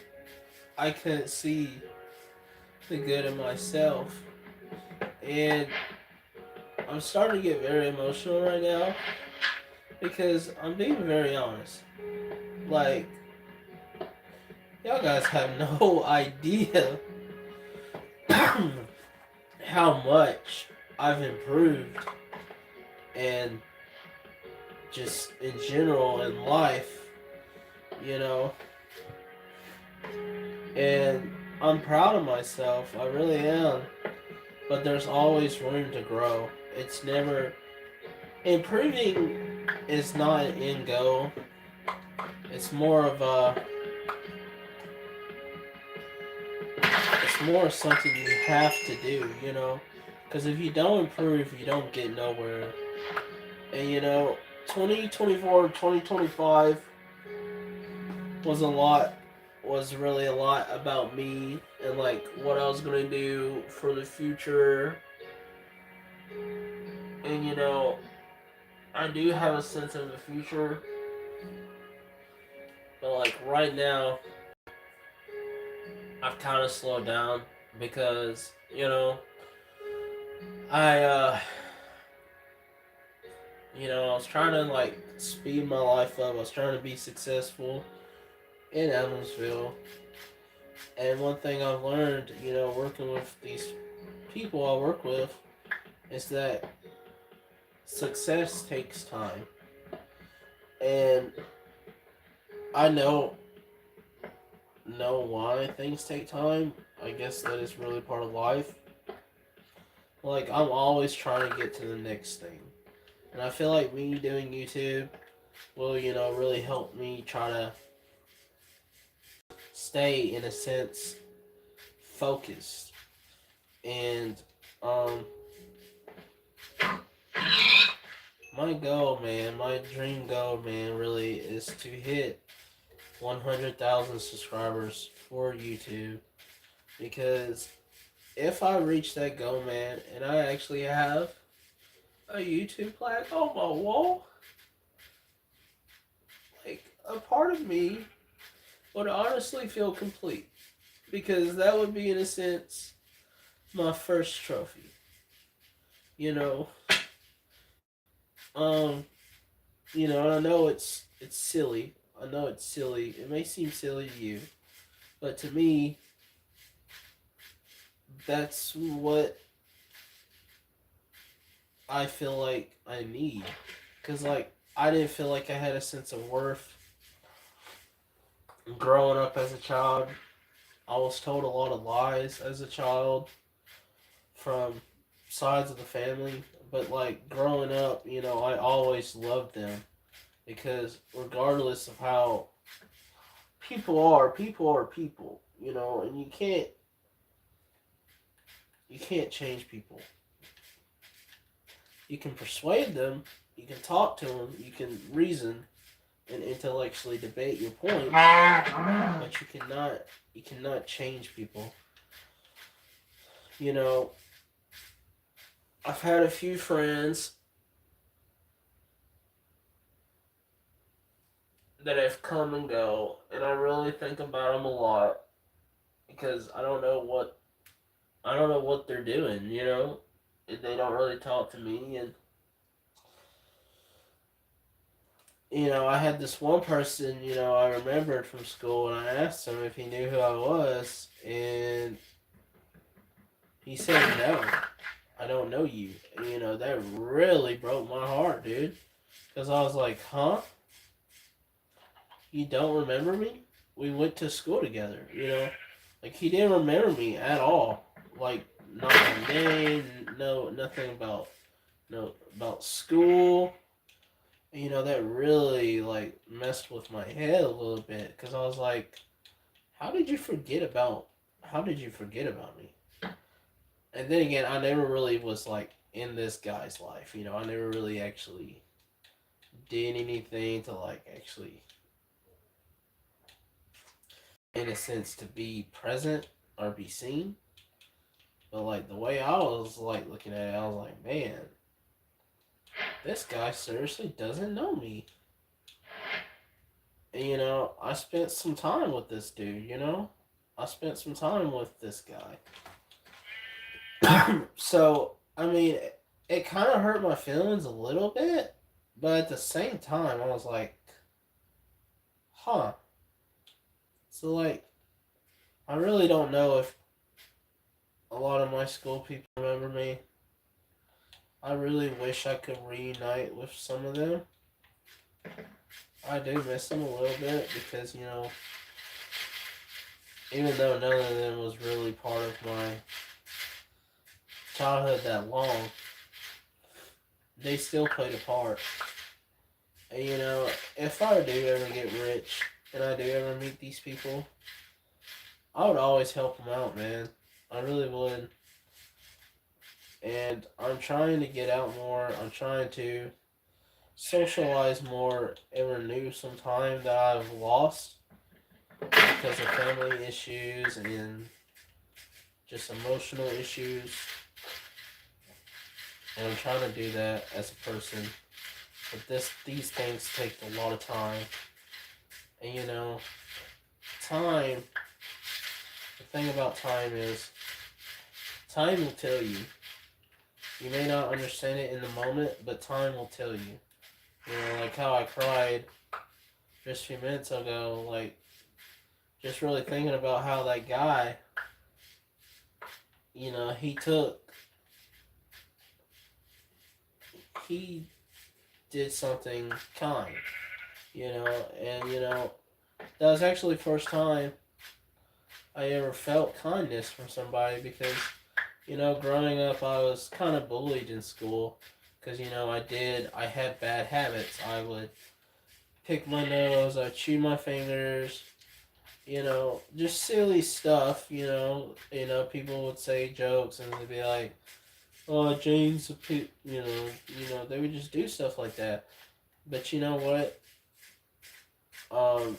I couldn't see the good in myself. And I'm starting to get very emotional right now because I'm being very honest. Like, y'all guys have no idea how much I've improved and just in general in life, you know. And I'm proud of myself, I really am. But there's always room to grow. It's never improving is not an end goal. It's more of a it's more something you have to do. Because if you don't improve, you don't get nowhere. And 2024, 2025 was really a lot about me and like what I was gonna do for the future. And you know, I do have a sense of the future, but like right now, I've kind of slowed down because I I was trying to like speed my life up. I was trying to be successful in Evansville, and one thing I've learned, working with these people I work with, is that success takes time, and I know why things take time. I guess that is really part of life. Like I'm always trying to get to the next thing, and I feel like me doing YouTube will really help me try to stay in a sense focused. And um my goal, man, my dream goal, man, really is to hit 100,000 subscribers for YouTube, because if I reach that goal, man, and I actually have a YouTube plaque on my wall, like a part of me would honestly feel complete, because that would be in a sense my first trophy. You know, um, I know it's silly. I know it's silly. It may seem silly to you, but to me, that's what I feel like I need. Cause like I didn't feel like I had a sense of worth growing up as a child. I was told a lot of lies as a child from sides of the family, but like growing up, I always loved them, because regardless of how people are people, and you can't change people. You can persuade them, you can talk to them, you can reason and intellectually debate your point, but you cannot change people. You know, I've had a few friends that have come and go, and I really think about them a lot, because I don't know what they're doing. And they don't really talk to me, and I had this one person, I remembered from school, and I asked him if he knew who I was, and he said no. I don't know you. And, that really broke my heart, dude. Because I was like, huh? You don't remember me? We went to school together, Like, he didn't remember me at all. Like, not my name, no, nothing about, no, about school. That really, like, messed with my head a little bit. Because I was like, how did you forget about, how did you forget about me? And then again, I never really was, like, in this guy's life. I never really actually did anything to, like, actually, in a sense, to be present or be seen. But like the way I was like looking at it, I was like, man, this guy seriously doesn't know me. And I spent some time with this dude. I spent some time with this guy. So I mean, it kind of hurt my feelings a little bit, but at the same time, I was like, huh. So like, I really don't know if a lot of my school people remember me. I really wish I could reunite with some of them. I do miss them a little bit, because, even though none of them was really part of my childhood that long, they still played a part. And, if I do ever get rich and I do ever meet these people, I would always help them out, man. I really would. And I'm trying to get out more. I'm trying to socialize more and renew some time that I've lost because of family issues and just emotional issues. And I'm trying to do that as a person. But these things take a lot of time. And you know, time, the thing about time is, time will tell you. You may not understand it in the moment, but time will tell you. You know, like how I cried just a few minutes ago, like, just really thinking about how that guy, you know, he did something kind, you know, and, you know, that was actually the first time I ever felt kindness from somebody because, you know, growing up I was kind of bullied in school because, you know, I had bad habits. I would pick my nose, I'd chew my fingers, you know, just silly stuff, you know, people would say jokes and they'd be like, oh, James, you know, they would just do stuff like that. But you know what? Um,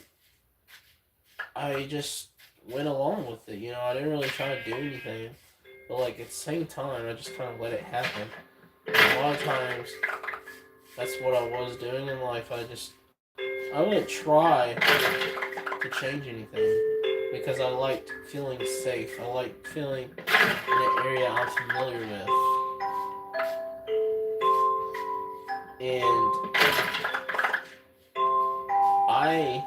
I just went along with it. You know, I didn't really try to do anything. But like at the same time, I just kind of let it happen. And a lot of times, that's what I was doing in life. I wouldn't try to change anything because I liked feeling safe. I liked feeling in an area I'm familiar with. And I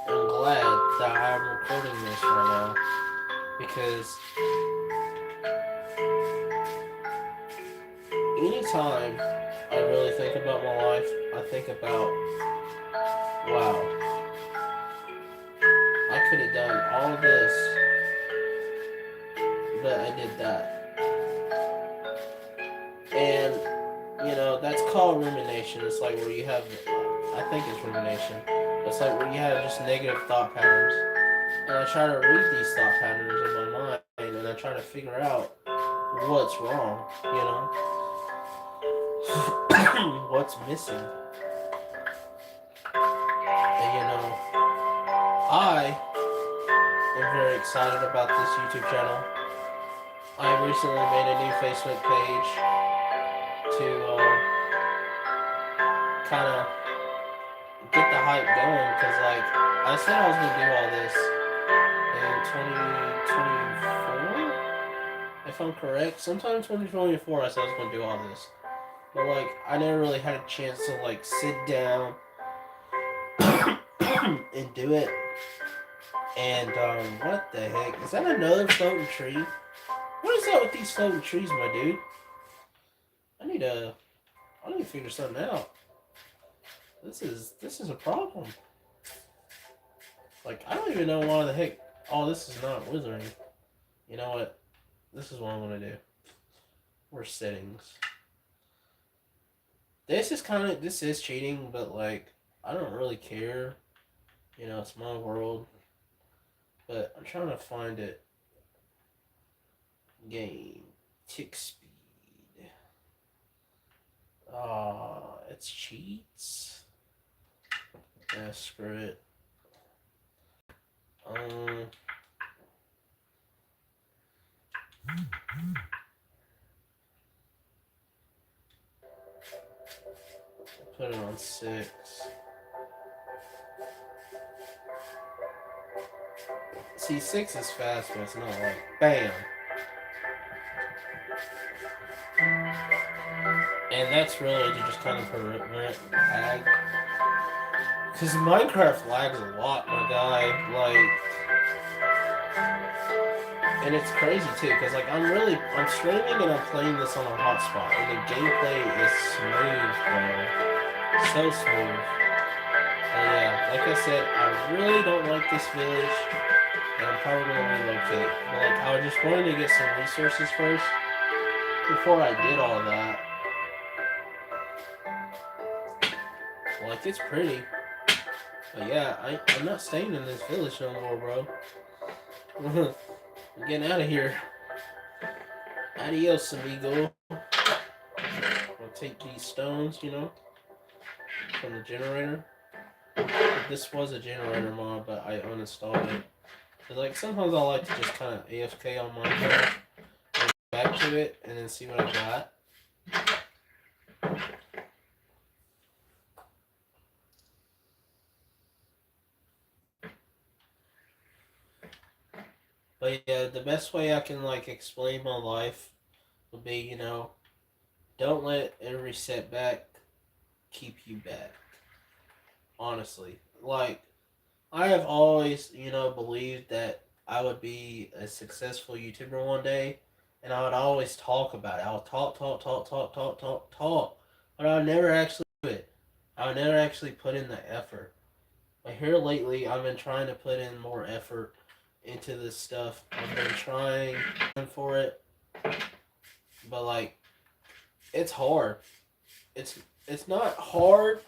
am glad that I'm recording this right now because anytime I really think about my life, I think about, wow, I could have done all this, but I did that. And, you know, that's called rumination. It's like where you have, I think it's rumination. It's like where you have just negative thought patterns. And I try to read these thought patterns in my mind and I try to figure out what's wrong, you know? What's missing. And you know, I am very excited about this YouTube channel. I recently made a new Facebook page to kind of get the hype going because, like, I said I was going to do all this in 2024, if I'm correct. Sometime in 2024 I said I was going to do all this. But, like, I never really had a chance to, like, sit down and do it. And, what the heck? Is that another floating tree? What is up with these floating trees, my dude? I need to figure something out. This is a problem. Like, I don't even know why the heck all this is not wizarding. You know what? This is what I'm gonna do. We're settings. This is cheating, but like, I don't really care. You know, it's my world. But I'm trying to find it. Game. Tick speed. It's cheats. Yeah, screw it. Put it on 6. See, 6 is fast, but it's not like BAM! And that's really to just kind of prevent lag. Because Minecraft lags a lot, my guy. Like, and it's crazy too, because like I'm streaming and I'm playing this on a hotspot, and the gameplay is smooth, bro. So smooth. And yeah, like I said, I really don't like this village, and I'm probably gonna relocate. But like, I just wanted to get some resources first before I did all that. Like, it's pretty. But yeah, I'm not staying in this village no more, bro. I'm getting out of here. Adios, amigo. I'll take these stones, you know, from the generator. This was a generator mod, but I uninstalled it. 'Cause, like, sometimes I like to just kind of AFK on Minecraft, and back to it, and then see what I got. But yeah, the best way I can like explain my life would be, don't let every setback keep you back. Honestly, like I have always, believed that I would be a successful YouTuber one day, and I would always talk about it. I would talk, talk, talk, talk, talk, talk, talk, but I would never actually do it. I would never actually put in the effort. But here lately, I've been trying to put in more effort into this stuff. I've been trying for it, but like it's hard. It's it's not hard.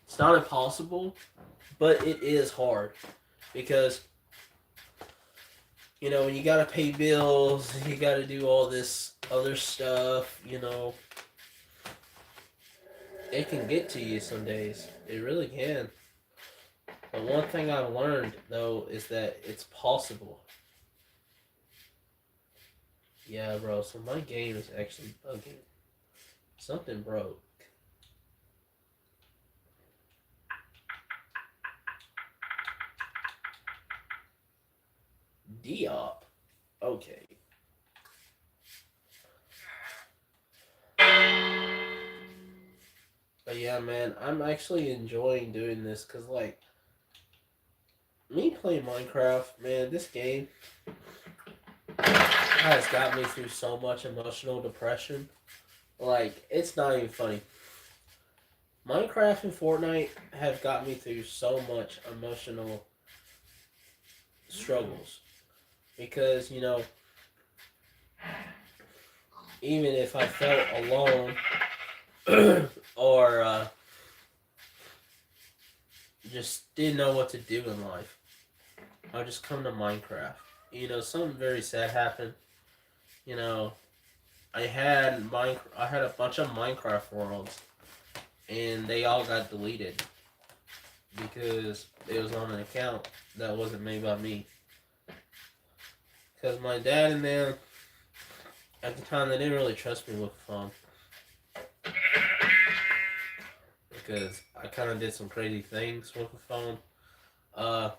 It's not impossible, but it is hard because when you gotta pay bills, you gotta do all this other stuff. It can get to you some days. It really can. But one thing I've learned though is that it's possible. Yeah, bro. So my game is actually bugging. Something broke. Diop. Okay. But yeah, man, I'm actually enjoying doing this because, like, me playing Minecraft, man, this game has got me through so much emotional depression. Like, it's not even funny. Minecraft and Fortnite have got me through so much emotional struggles because, even if I felt alone or just didn't know what to do in life, I'll just come to Minecraft. Something very sad happened. You know, I had a bunch of Minecraft worlds, and they all got deleted because it was on an account that wasn't made by me. Because my dad and them at the time they didn't really trust me with the phone because I kind of did some crazy things with the phone. Uh,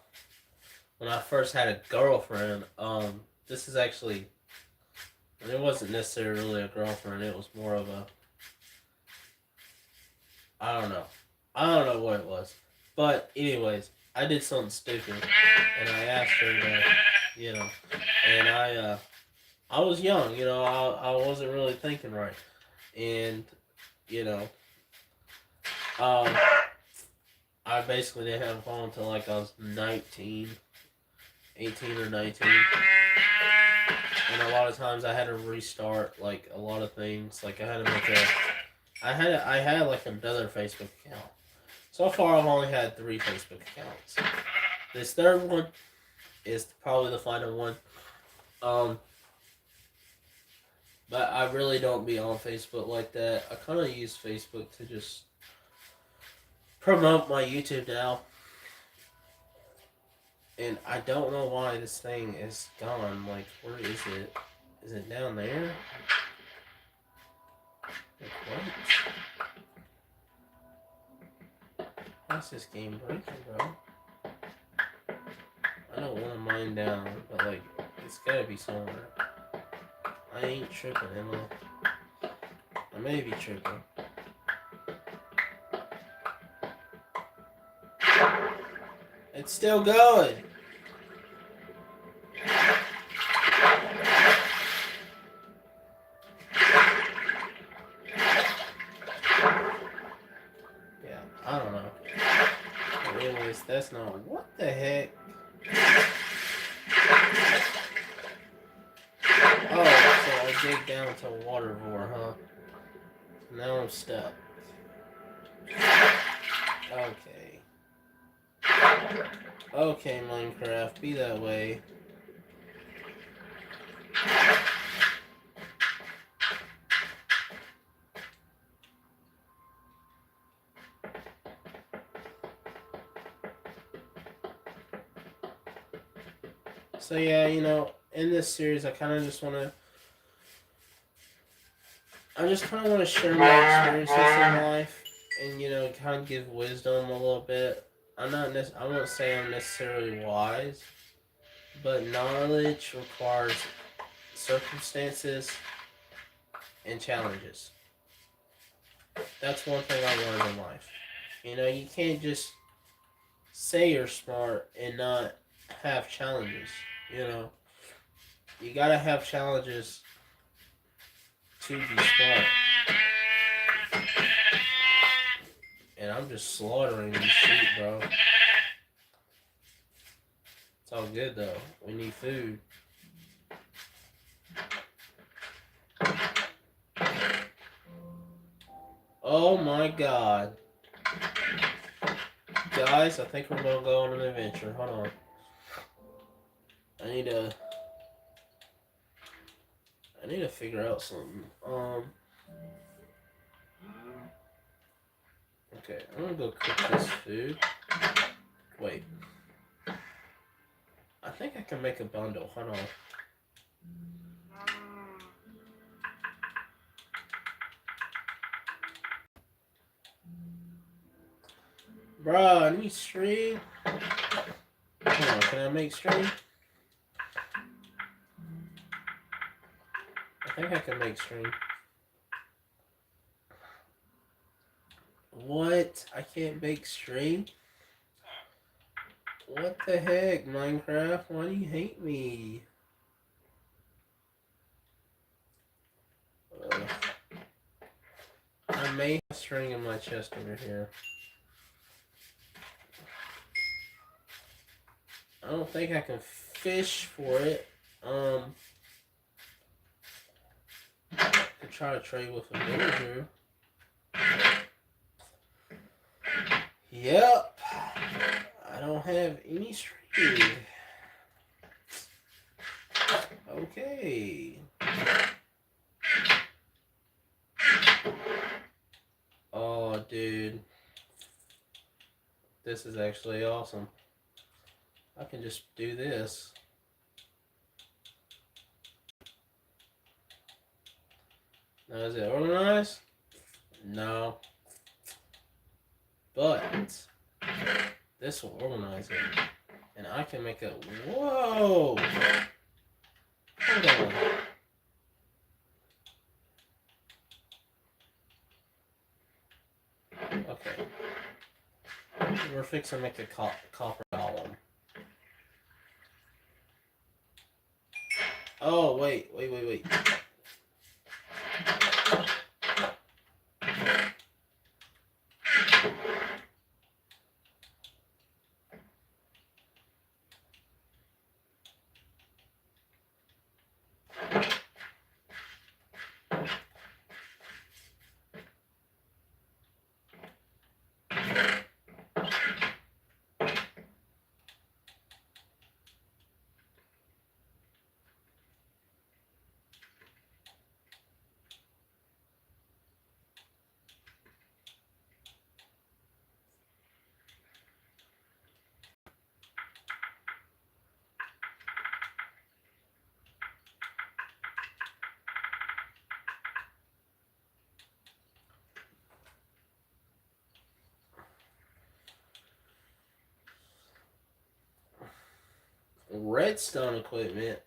when I first had a girlfriend, this is actually it wasn't necessarily really a girlfriend. It was more of a I don't know. I don't know what it was. But anyways, I did something stupid and I asked her to, you know, and I was young, I wasn't really thinking right. And, you know, um, I basically didn't have a phone until like I was 19, 18 or 19. And a lot of times I had to restart like a lot of things. Like I had to make I had like another Facebook account. So far, I've only had 3 Facebook accounts. This third one is probably the final one. Um, but I really don't be on Facebook like that. I kind of use Facebook to just promote my YouTube now. And I don't know why this thing is gone. Like, where is it? Is it down there? Like, what? How's this game breaking, bro? I don't want to mine down, but like, it's gotta be somewhere. I ain't tripping, am I? I may be tripping. It's still going! Yeah, I don't know. But anyways, that's not... What the heck? Oh, so I dig down to water vor, huh? Now I'm stuck. Okay. Okay, Minecraft, be that way. So yeah, you know, in this series, I kind of just want to, I just kind of want to share my experiences in life, and you know, kind of give wisdom a little bit. I won't say I'm necessarily wise, but knowledge requires circumstances and challenges. That's one thing I learned in life. You know, you can't just say you're smart and not have challenges. You know, you gotta have challenges to be smart. And I'm just slaughtering these sheep, bro. It's all good though. We need food. Oh my god. Guys, I think we're gonna go on an adventure. Hold on. I need to figure out something. Okay, I'm gonna go cook this food. Wait. I think I can make a bundle. Hold on. Bruh, I need string. Hold on, can I make string? I think I can make string. What? I can't make string? What the heck, Minecraft? Why do you hate me? I may have string in my chest over here. I don't think I can fish for it. Could try to trade with a villager. Yep. I don't have any string. Okay. Oh, dude. This is actually awesome. I can just do this. Now, is it organized? No. But this will organize it. And I can make a... Whoa! Hold on. Okay. We're fixing to make a copper golem. Oh, wait. Redstone equipment.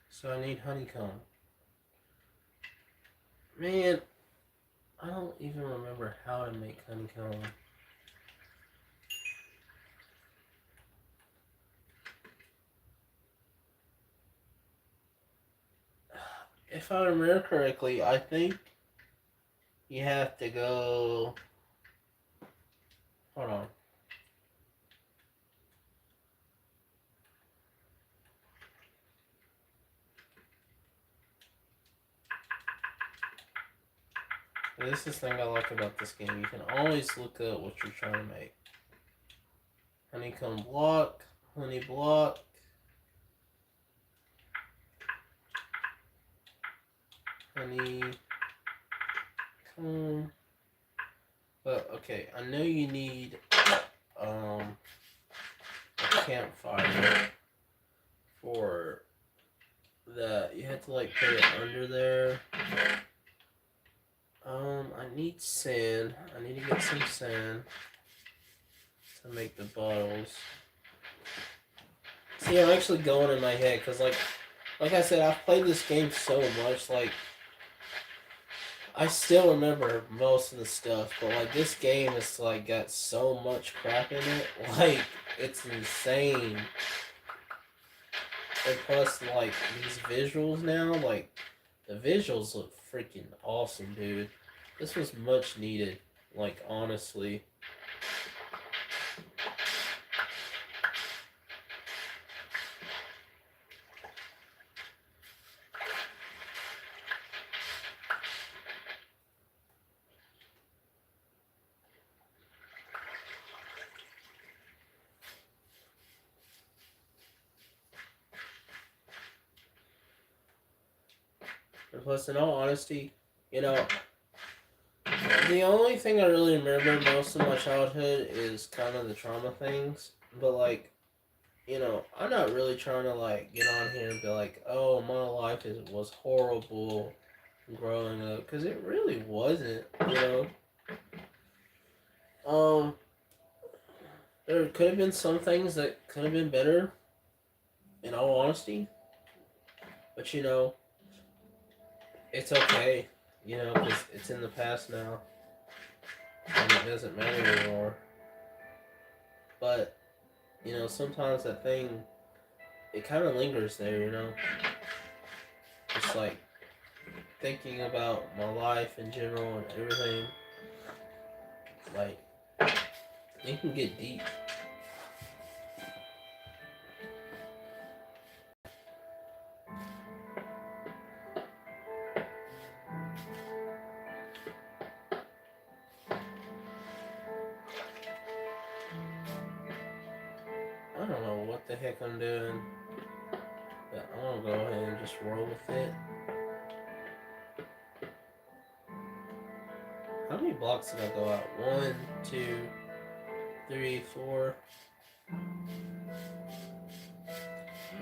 So I need honeycomb. Man, I don't even remember how to make honeycomb. If I remember correctly, I think you have to go... Hold on. This is the thing I like about this game. You can always look up what you're trying to make. Honeycomb block, honey block, honeycomb. But okay, I know you need a campfire for that. You have to like put it under there. I need sand. I need to get some sand to make the bottles. See, I'm actually going in my head because like I said, I've played this game so much. Like, I still remember most of the stuff, but like this game is like got so much crap in it. Like, it's insane. And plus, like these visuals now, like the visuals look freaking awesome, dude. This was much needed. Like, honestly. And plus, in all honesty, you know, the only thing I really remember most of my childhood is kind of the trauma things. But, like, you know, I'm not really trying to, like, get on here and be like, oh, my life was horrible growing up. Because it really wasn't, you know. There could have been some things that could have been better, in all honesty. But, you know, it's okay, you know, because it's in the past now. And it doesn't matter anymore. But, you know, sometimes that thing, it kind of lingers there, you know? Just like thinking about my life in general and everything. Like, it can get deep. I don't know what the heck I'm doing, but I'm gonna go ahead and just roll with it. How many blocks did I go out? 1, 2, 3, 4.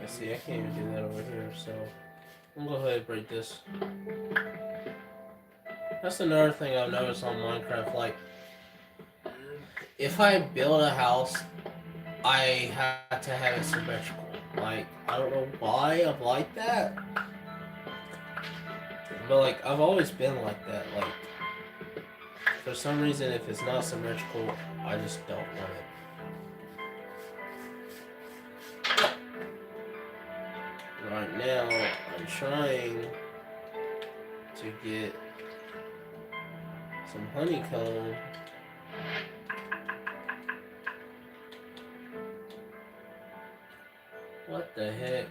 Let's see, I can't even do that over here, so I'm gonna go ahead and break this. That's another thing I've noticed on Minecraft. Like, if I build a house, I have to have it symmetrical. Like, I don't know why I'm like that, but like I've always been like that. Like, for some reason, if it's not symmetrical, I just don't want it. Right now, I'm trying to get some honeycomb. What the heck?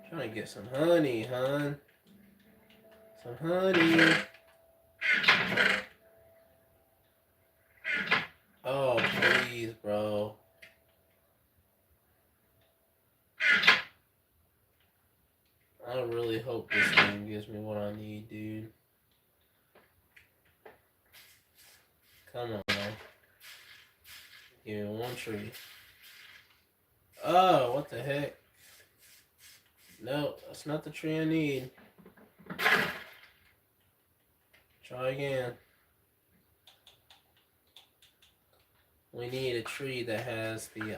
Trying to get some honey, hon. Some honey. Oh, please, bro. I really hope this game gives me what I need, dude. Come on, man. Give me one tree. Oh, what the heck? No, that's not the tree I need. Try again. We need a tree that has the,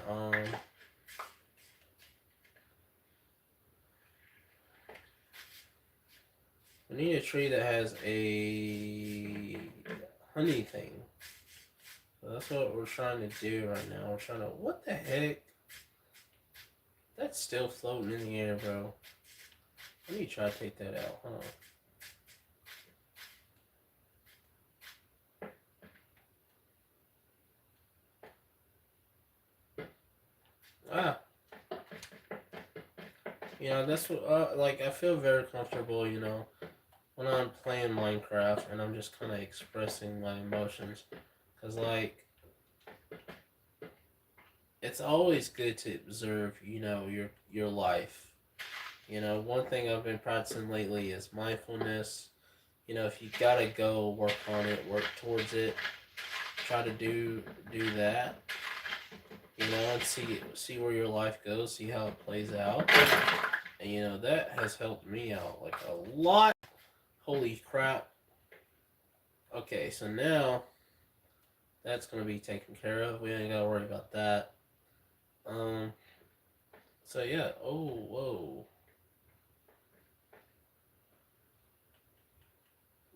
we need a tree that has a honey thing. So that's what we're trying to do right now. We're trying to, what the heck? That's still floating in the air, bro. Let me try to take that out. Hold on. Ah. You know, that's what, like, I feel very comfortable, you know, when I'm playing Minecraft and I'm just kind of expressing my emotions. Because, like, it's always good to observe, you know, your life. You know, one thing I've been practicing lately is mindfulness. You know, if you gotta go work on it, work towards it, try to do that. You know, and see where your life goes, see how it plays out, and you know that has helped me out like a lot. Holy crap! Okay, so now that's gonna be taken care of. We ain't gotta worry about that. Um. So yeah. Oh, whoa.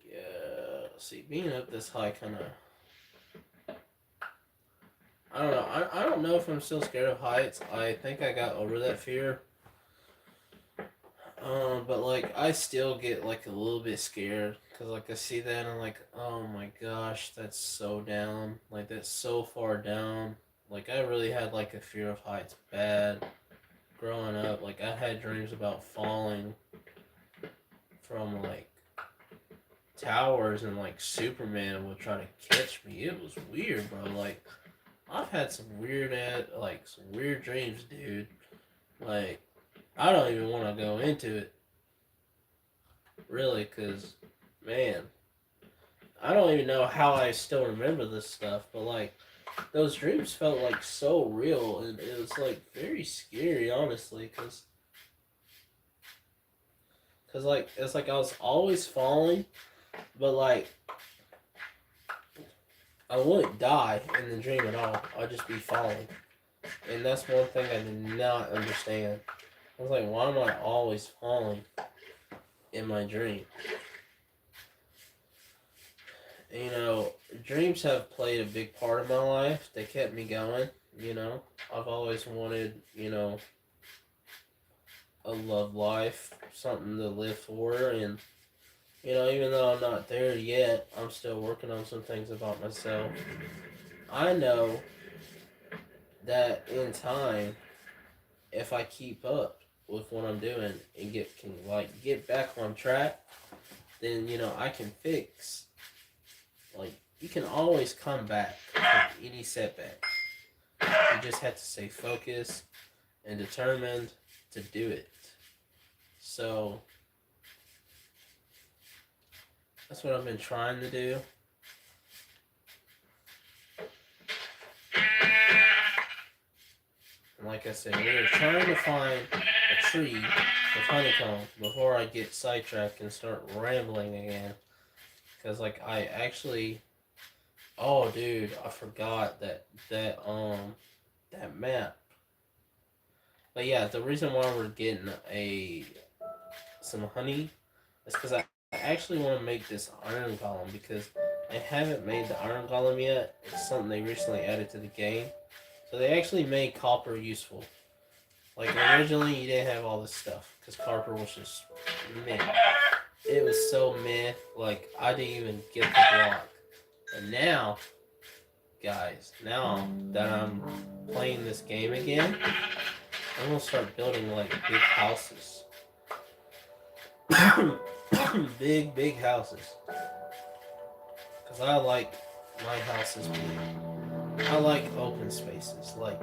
Yeah. See, being up this high kind of. I don't know. I don't know if I'm still scared of heights. I think I got over that fear. But like I still get like a little bit scared because like I see that and I'm like, oh my gosh, that's so down. Like that's so far down. Like I really had like a fear of heights bad growing up. Like I had dreams about falling from like towers and like Superman would try to catch me. It was weird, bro. Like I've had some some weird dreams, dude. Like I don't even want to go into it really, cause man, I don't even know how I still remember this stuff, but like those dreams felt like so real, and it was like very scary, honestly, cause like it's like I was always falling, but like I wouldn't die in the dream at all. I'd just be falling, and that's one thing I did not understand. I was like, why am I always falling in my dream? You know, dreams have played a big part of my life. They kept me going, you know. I've always wanted, you know, a love life, something to live for, and, you know, even though I'm not there yet, I'm still working on some things about myself. I know that in time, if I keep up with what I'm doing and get back on track, then, you know, I can fix, like, you can always come back from any setback. You just have to stay focused and determined to do it. So that's what I've been trying to do. And like I said, we're trying to find a tree with honeycomb before I get sidetracked and start rambling again. Because like I actually, oh dude, I forgot that map. But yeah, the reason why we're getting some honey is because I actually want to make this iron golem because I haven't made the iron golem yet. It's something they recently added to the game. So they actually made copper useful. Like originally you didn't have all this stuff because copper was just meh. It was so meh, like I didn't even get the block. But now, guys, now that I'm playing this game again, I'm gonna start building like big houses. big houses. Cause I like my houses big. I like open spaces. Like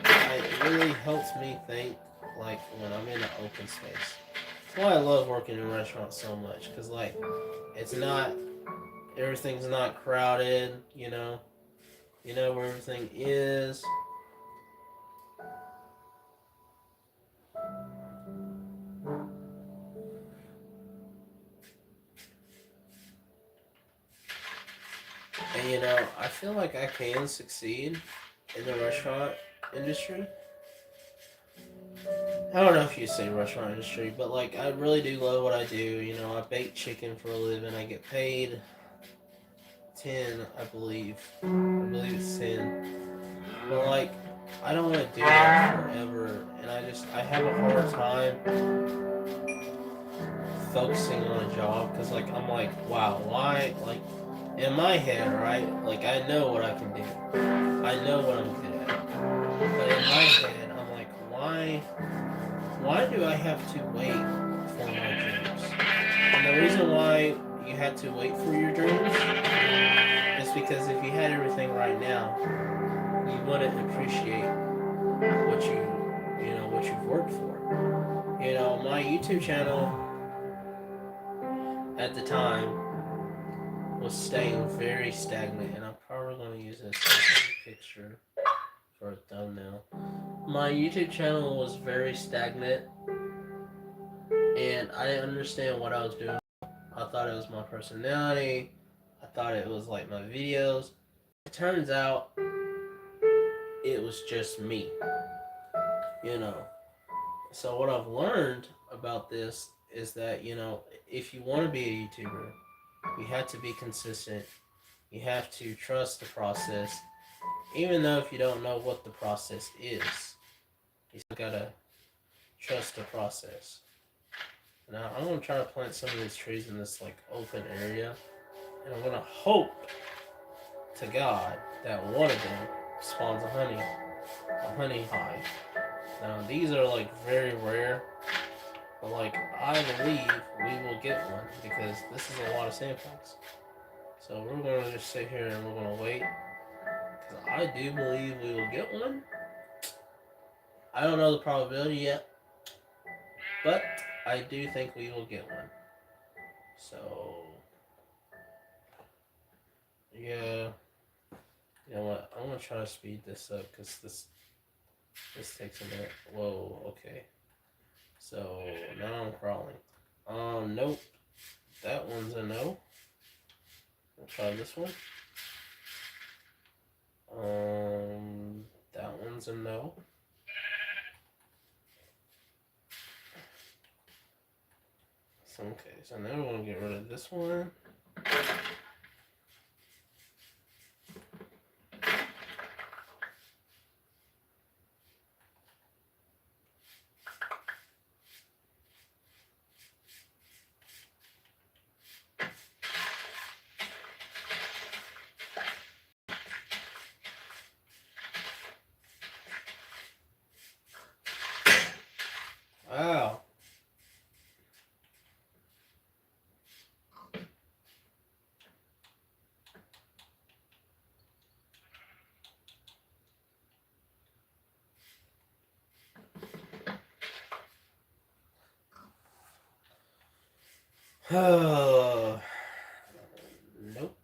it really helps me think like when I'm in an open space. That's why I love working in restaurants so much. Cause like it's not everything's not crowded. You know where everything is. And you know, I feel like I can succeed in the restaurant industry. I don't know if you say restaurant industry, but like I really do love what I do. You know, I bake chicken for a living. I get paid 10, I believe. I believe it's 10. But like, I don't want to do that forever, and I have a hard time focusing on a job because like I'm like, wow, why like in my head, right? Like I know what I can do. I know what I'm good at. But in my head, I'm like, why do I have to wait for my dreams? And the reason why you had to wait for your dreams is because if you had everything right now, you wouldn't appreciate what what you've worked for. My YouTube channel at the time was staying very stagnant, and I'm probably going to use this as a picture for a thumbnail. My YouTube channel was very stagnant, and I didn't understand what I was doing. I thought it was my personality. I thought it was like my videos. It turns out it was just me. You know. So what I've learned about this is that, if you want to be a YouTuber, you have to be consistent. You have to trust the process. Even though if you don't know what the process is, you still gotta trust the process. Now I'm gonna try to plant some of these trees in this like open area, and I'm gonna hope to God that one of them spawns a honey hive. Now these are like very rare, but like I believe we will get one because this is a lot of samples. So we're gonna just sit here and we're gonna wait because I do believe we will get one. I don't know the probability yet, but I do think we will get one. So yeah, you know what? I'm gonna try to speed this up because this takes a minute. Whoa, okay. So now I'm crawling. Nope. That one's a no. I'll try this one. That one's a no. Okay, so now we're gonna get rid of this one. Wow. Nope.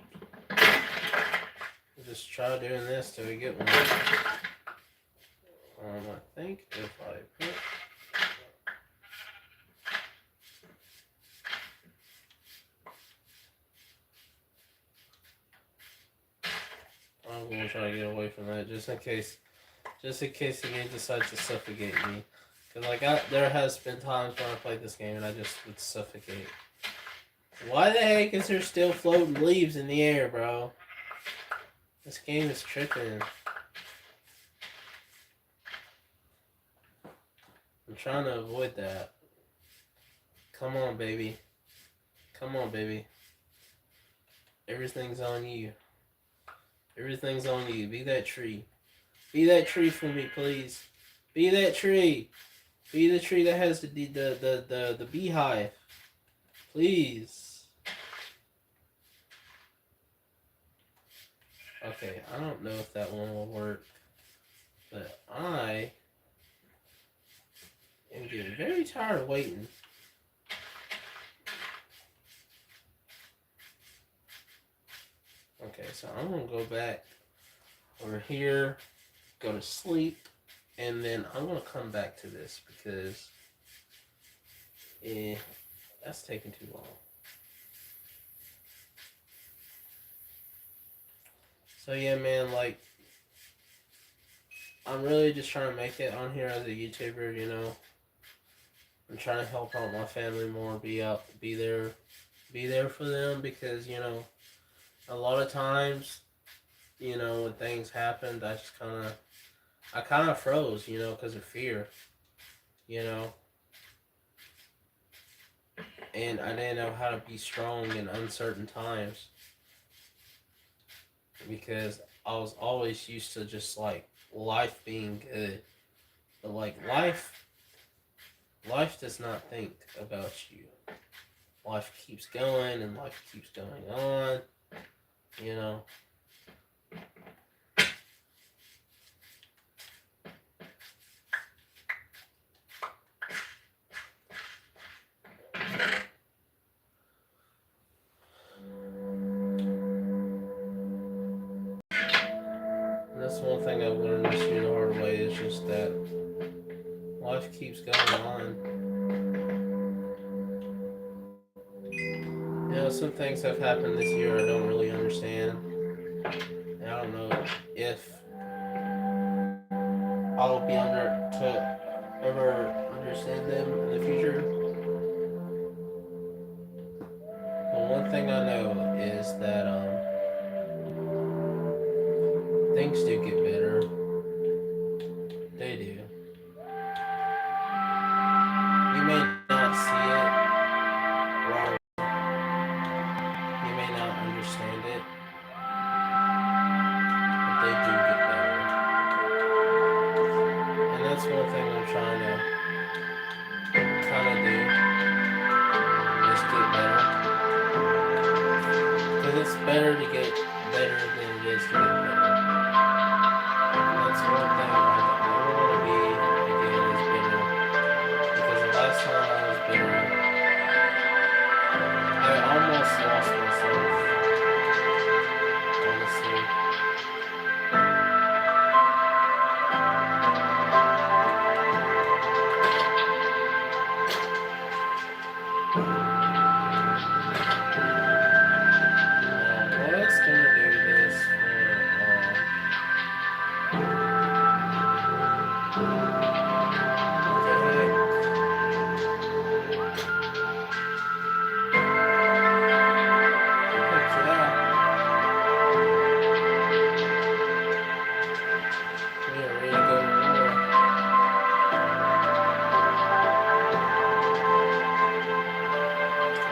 We'll just try doing this till we get one. I think if I put I'm gonna try to get away from that just in case the game decides to suffocate me. Cause like there has been times when I played this game and I just would suffocate. Why the heck is there still floating leaves in the air, bro? This game is tripping. I'm trying to avoid that. Come on, baby. Come on, baby. Everything's on you. Everything's on you. Be that tree. Be that tree for me, please. Be that tree. Be the tree that has the beehive. Please. Okay, I don't know if that one will work, but I am getting very tired of waiting. Okay, so I'm gonna go back over here, go to sleep, and then I'm gonna come back to this because that's taking too long. So yeah, man, like I'm really just trying to make it on here as a YouTuber, you know. I'm trying to help out my family more, be there for them because, you know, a lot of times, you know, when things happened, I kind of froze, you know, because of fear, you know. And I didn't know how to be strong in uncertain times because I was always used to just like life being good. But like life life does not think about you. Life keeps going and life keeps going on, you know. And that's one thing I've learned this year the hard way is just that life keeps going on. You know, some things have happened this year I don't really understand. And I don't know if I'll be under to ever understand them in the future. But one thing I know is that things do get better. They do. You may not see it right. You may not understand it, but they do get better. And that's one thing I'm trying to kind of do is get better. Because it's better to get better than it is to get better. And that's one thing I don't want to be again is bitter. Because the last time I was bitter, I almost lost myself. Honestly. Let's gonna do this we are ready to go to war.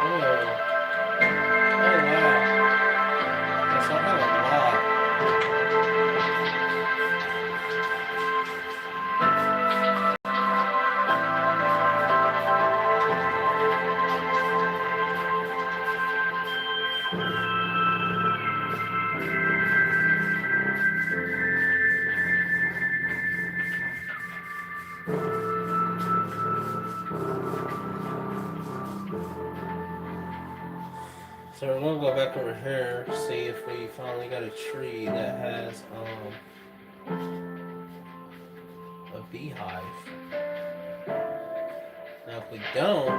Oh, wow. Yes, I have a lot. So we're gonna go back over here, see if we finally got a tree that has a beehive. Now if we don't,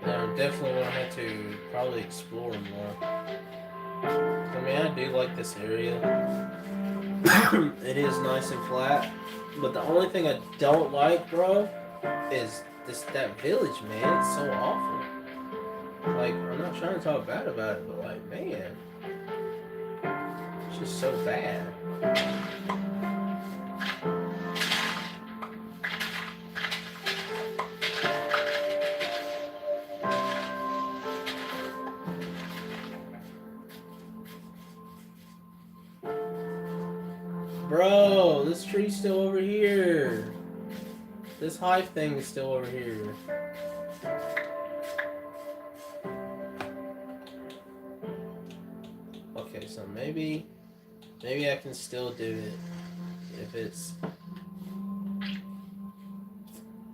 then I'm definitely gonna have to probably explore more. I mean, I do like this area. It is nice and flat, but the only thing I don't like, bro, is that village, man. It's so awful. Like, I'm not trying to talk bad about it, but like, man, it's just so bad. Bro, this tree's still over here. This hive thing is still over here. Okay, so maybe I can still do it if it's...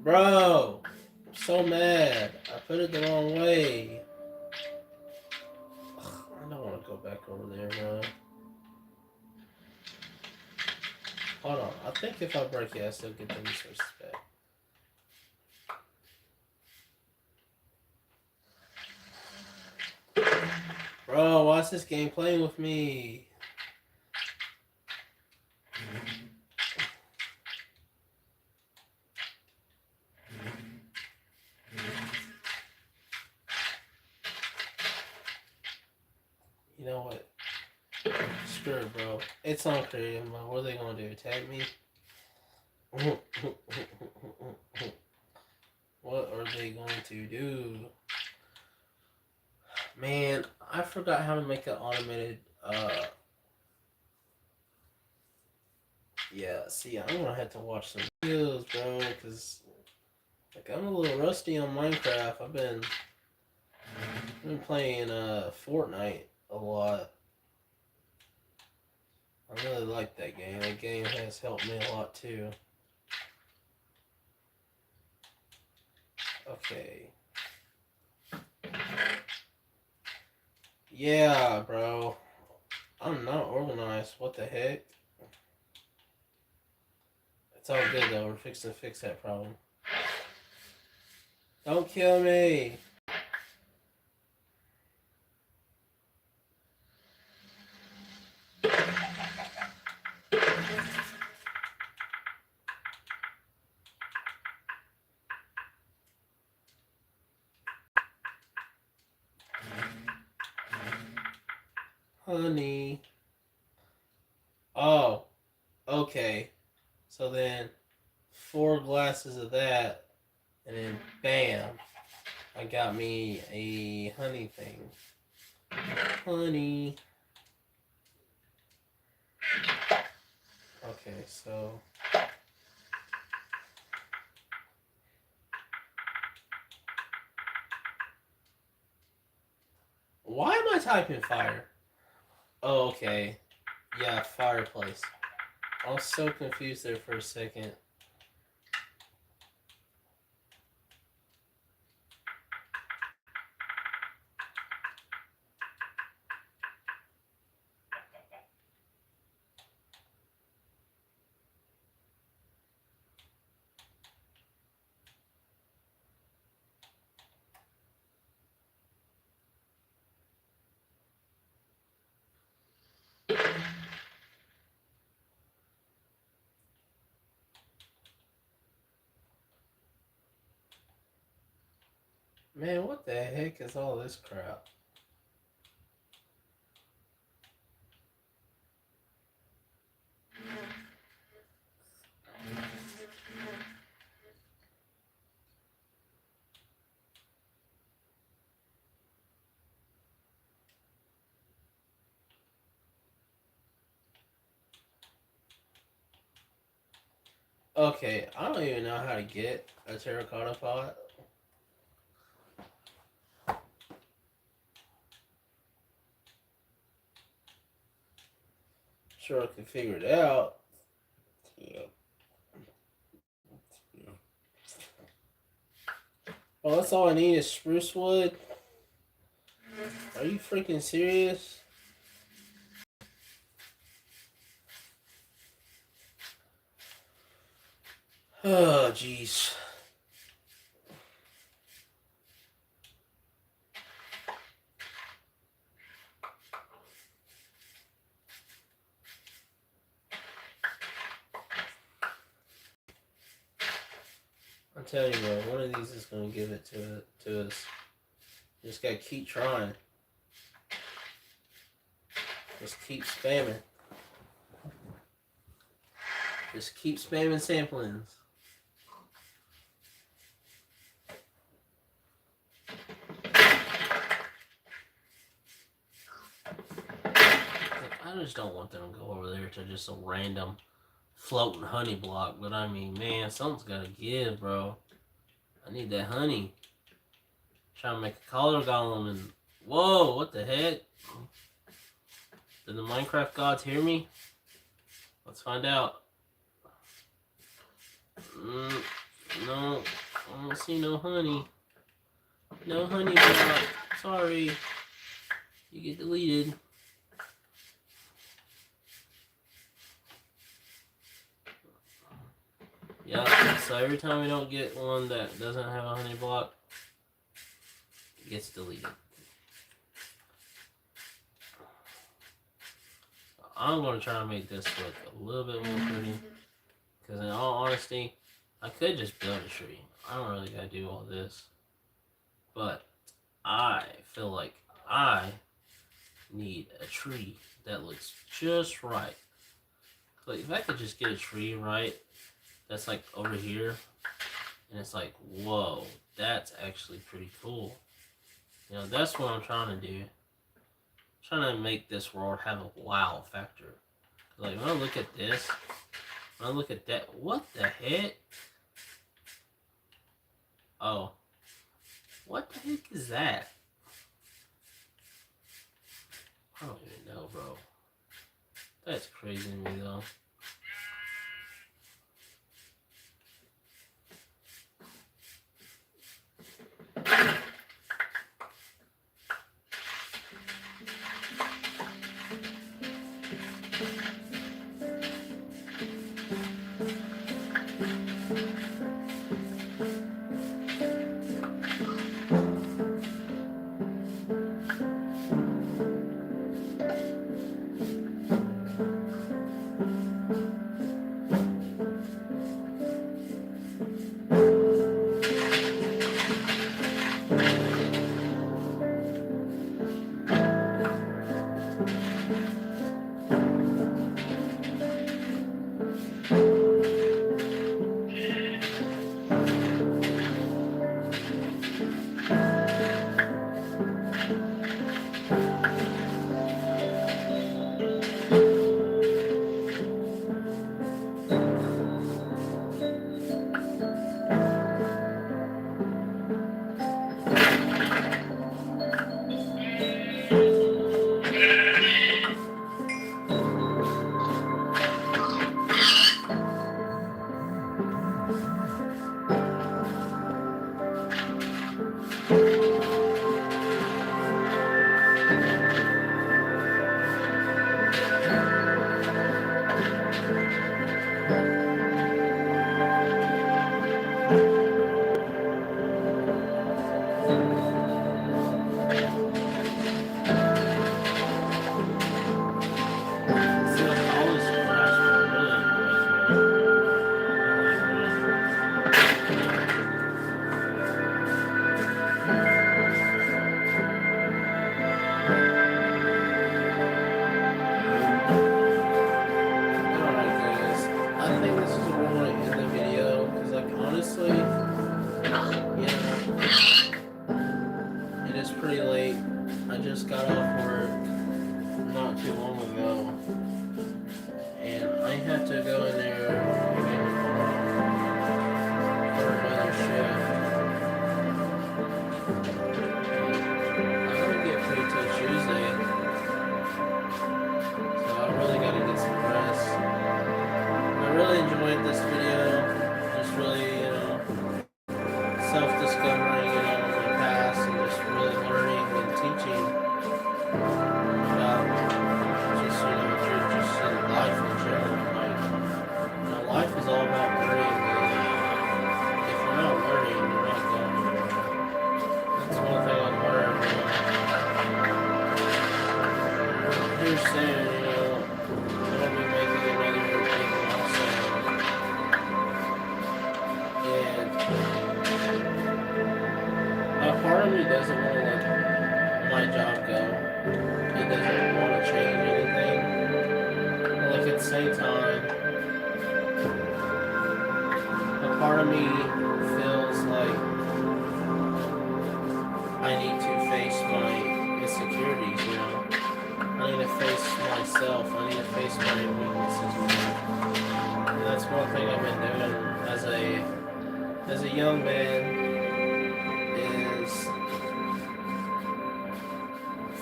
Bro, I'm so mad. I put it the wrong way. Ugh, I don't want to go back over there, bro. Hold on. I think if I break it, I still get the resources back. Bro, why is this game playing with me? You know what? Screw it, bro. It's on creative mode. What are they gonna do? Attack me? What are they going to do? Man, I forgot how to make an automated, yeah, see, I'm gonna have to watch some videos, bro, because Like, I'm a little rusty on Minecraft. I've been playing Fortnite a lot. I really like that game. That game has helped me a lot too. Okay. Yeah, bro. I'm not organized. What the heck? It's all good though. We're fixing to fix that problem. Don't kill me. Honey. Oh, okay. So then 4 glasses of that, and then bam, I got me a honey thing. Honey. Okay, so why am I typing fire? Oh, okay. Yeah, fireplace. I was so confused there for a second. Man, what the heck is all this crap? Okay, I don't even know how to get a terracotta pot. Sure, I can figure it out. Yeah. Well, that's all I need is spruce wood. Are you freaking serious? Oh, jeez. I'm telling you, bro, one of these is gonna give it to us. Just gotta keep trying. Just keep spamming. Just keep spamming samplings. I just don't want them to go over there to just a random floating honey block. But I mean, man, something's gotta give, bro. I need that honey. Trying to make a collar golem and whoa, what the heck? Did the Minecraft gods hear me? Let's find out. No, I don't see no honey. No honey block. Sorry. You get deleted. Yeah, so every time we don't get one that doesn't have a honey block, it gets deleted. I'm going to try to make this look a little bit more pretty. Because in all honesty, I could just build a tree. I don't really got to do all this. But I feel like I need a tree that looks just right. Like if I could just get a tree right, that's like over here, and it's like, whoa, that's actually pretty cool. You know, that's what I'm trying to do. I'm trying to make this world have a wow factor. Like when I look at this, when I look at that, what the heck? Oh. What the heck is that? I don't even know, bro. That's crazy to me, though.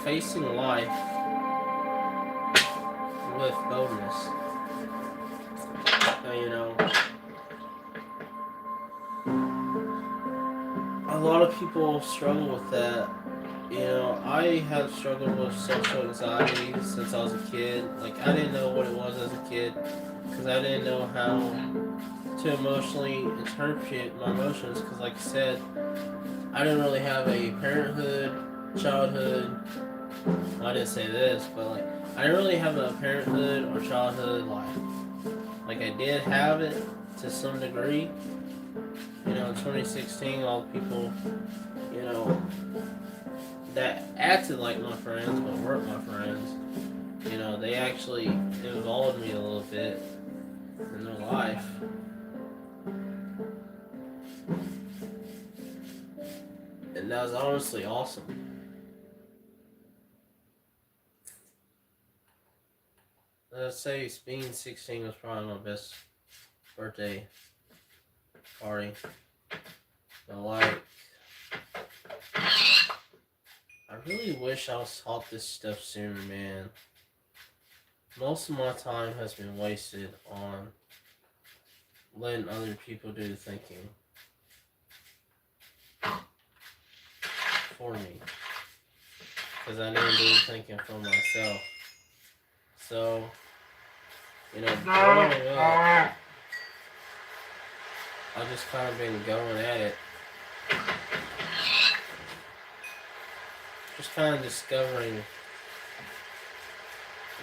Facing life with boldness. A lot of people struggle with that. I have struggled with social anxiety since I was a kid. Like, I didn't know what it was as a kid because I didn't know how to emotionally interpret my emotions because, like I said, I didn't really have a parenthood, childhood. Well, I didn't say this, but like I didn't really have a parenthood or childhood life. Like, I did have it to some degree. In 2016, all the people, that acted like my friends but weren't my friends, they actually involved me a little bit in their life. And that was honestly awesome. Let's say being 16 was probably my best birthday party. But like, I really wish I was taught this stuff sooner, man. Most of my time has been wasted on letting other people do the thinking for me. Because I didn't do the thinking for myself. So, you know, growing up, I've just kind of been going at it. Just kind of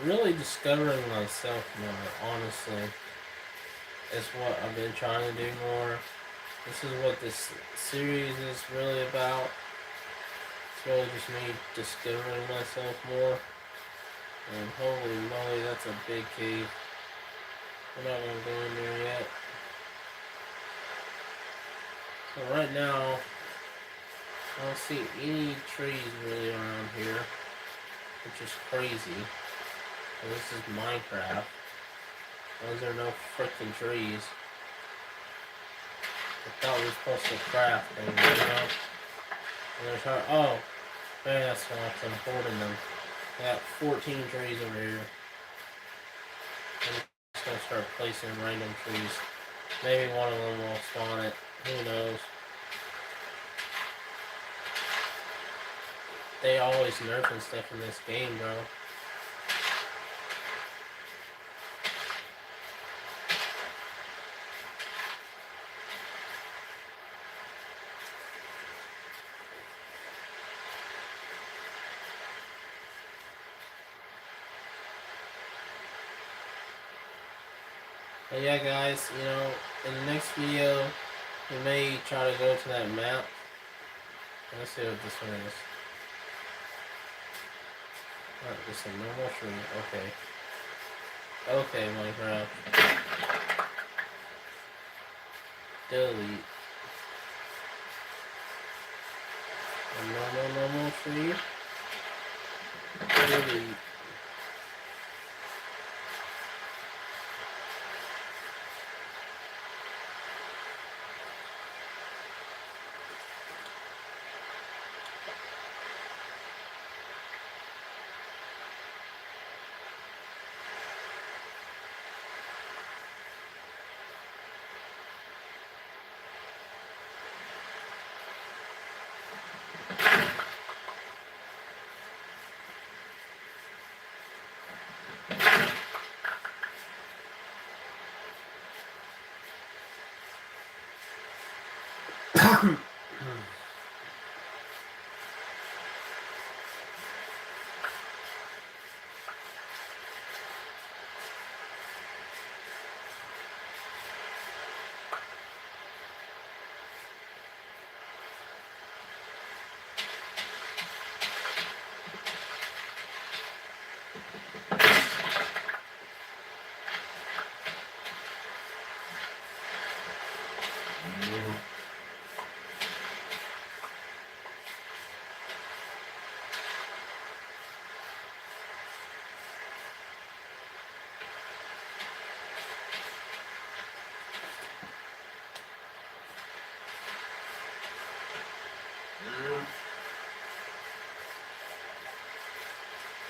really discovering myself more, honestly, is what I've been trying to do more. This is what this series is really about. It's really just me discovering myself more. And holy moly, that's a big cave. We're not going to go in there yet. So right now, I don't see any trees really around here, which is crazy. And this is Minecraft. Those are no freaking trees. I thought we were supposed to craft things, you know? And they're trying, oh, man, that's why I'm hoarding them. I got 14 trees over here. I'm just gonna start placing random trees. Maybe one of them will spawn it. Who knows? They always nerfing stuff in this game, bro. But yeah, guys, you know, in the next video, we may try to go to that map. Let's see what this one is. Alright, just a normal tree. Okay. Okay, Minecraft. Delete. A normal tree. Delete.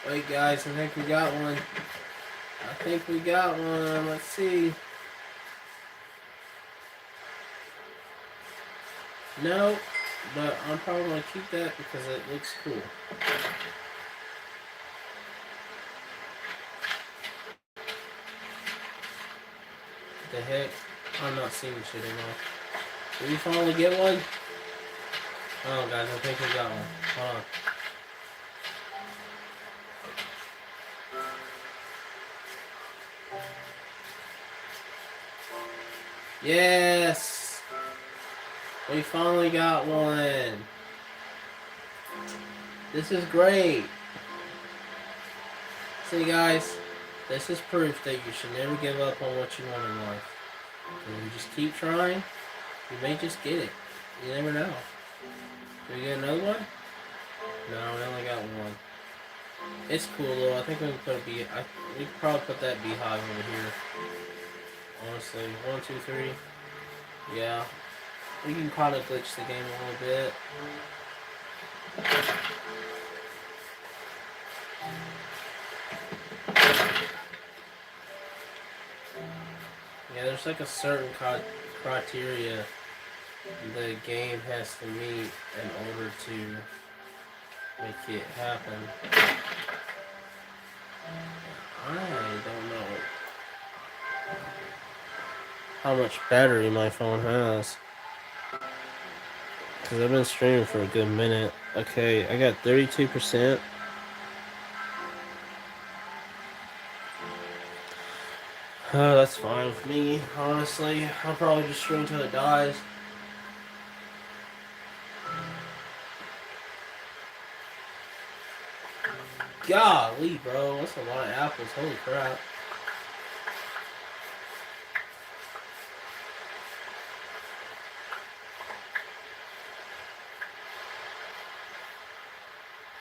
Wait, guys, I think we got one. Let's see. No, but I'm probably going to keep that because it looks cool. The heck? I'm not seeing shit anymore. Did we finally get one? Oh, guys, I think we got one. Hold on. Yes! We finally got one. This is great. See, guys, this is proof that you should never give up on what you want in life. And you just keep trying, you may just get it. You never know. Do we get another one? No, we only got one. It's cool though. I think we can put a bee. We could probably put that beehive over here. Honestly, 1, 2, 3. Yeah. We can kind of glitch the game a little bit. Yeah, there's like a certain criteria the game has to meet in order to make it happen. I don't know how much battery my phone has. Because I've been streaming for a good minute. Okay, I got 32%. Oh, that's fine with me, honestly. I'll probably just stream until it dies. Golly, bro. That's a lot of apples. Holy crap.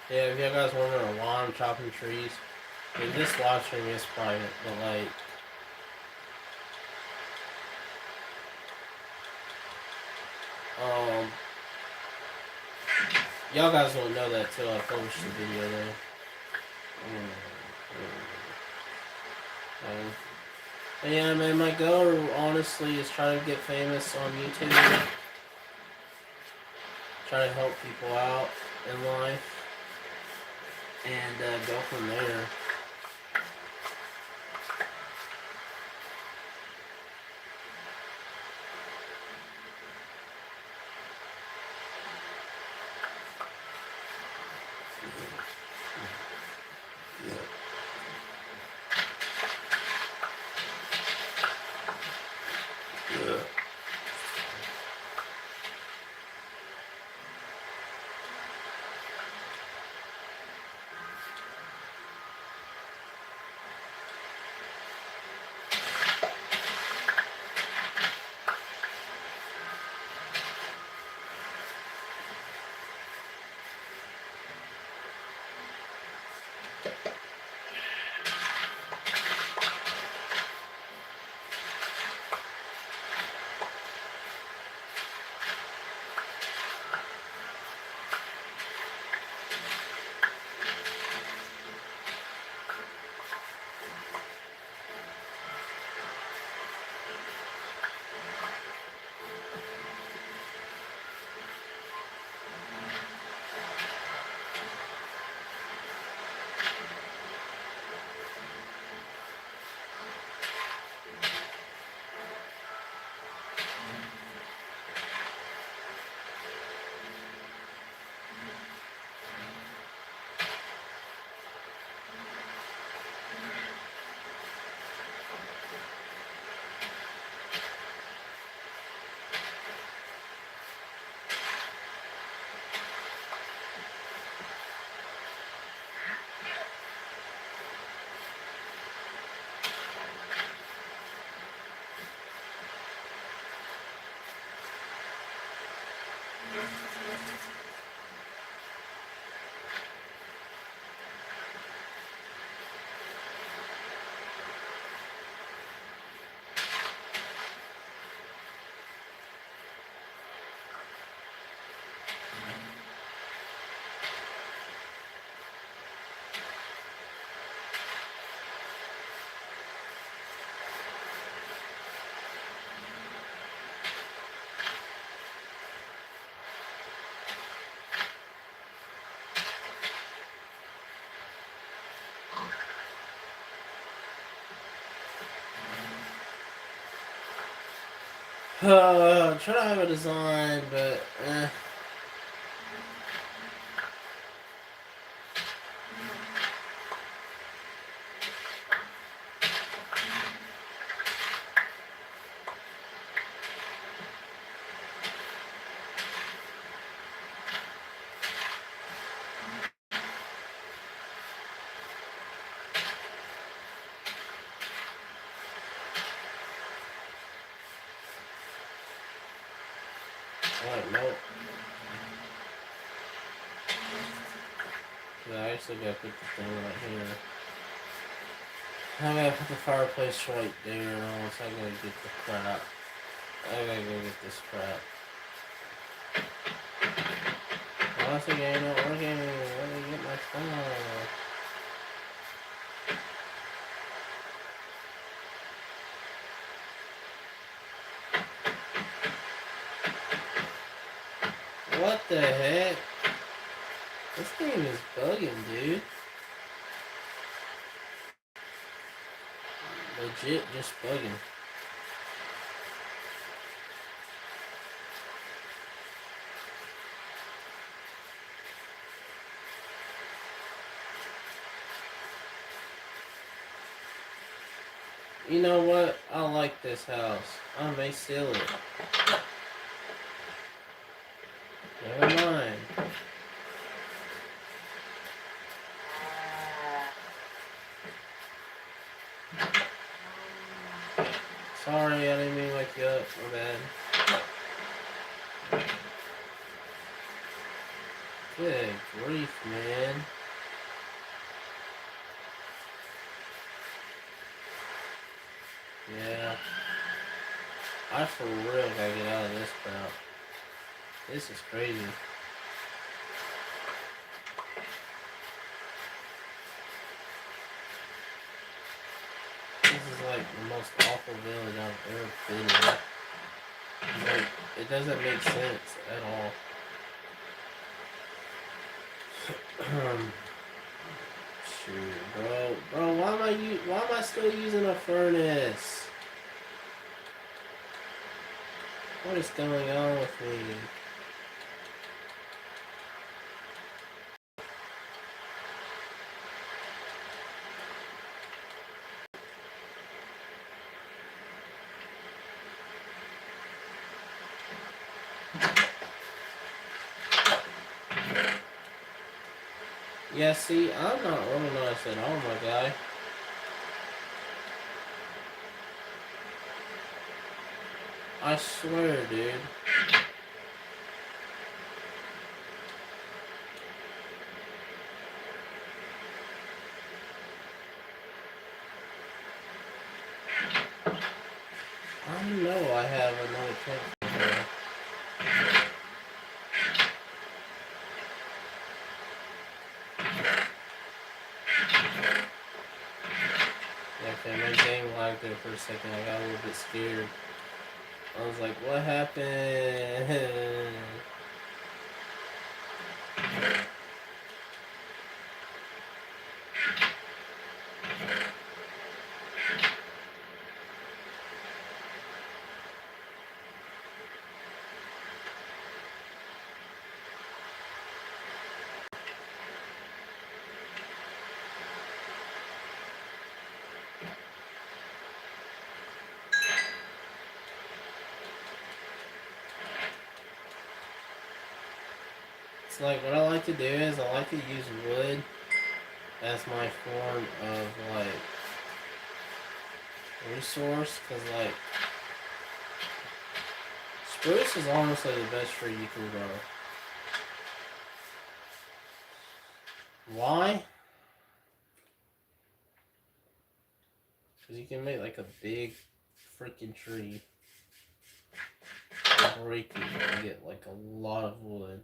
Yeah, if you guys wondering why I'm chopping trees, I mean, this live stream is private, but like, y'all guys won't know that till I publish the video though. Yeah, man, my goal honestly is trying to get famous on YouTube. Try to help people out in life. And go from there. Try to have a design, but nope. Yeah, I actually gotta put the thing right here. I gotta put the fireplace right there. Once I gotta get the crap. I gotta go get this crap. Once again, not working. Let me get my phone. What the heck? This game is bugging, dude. Legit just bugging. You know what? I like this house. I may steal it. Never mind. Sorry, I didn't mean to wake you up. My bad. Good grief, man. Yeah. I for real gotta get out of this crap. This is crazy. This is like the most awful village I've ever been in. Like, it doesn't make sense at all. Shoot, bro, why am I still using a furnace? What is going on with me? Yeah, see, I'm not organized at all, my guy. I swear, dude. I know I have another pet here. Yeah, okay, my game lagged there for a second. I got a little bit scared. I was like, what happened? It's like, what I like to do is I like to use wood as my form of, like, resource, because, like, spruce is honestly the best tree you can grow. Why? Because you can make, like, a big freaking tree. Break it and get, like, a lot of wood.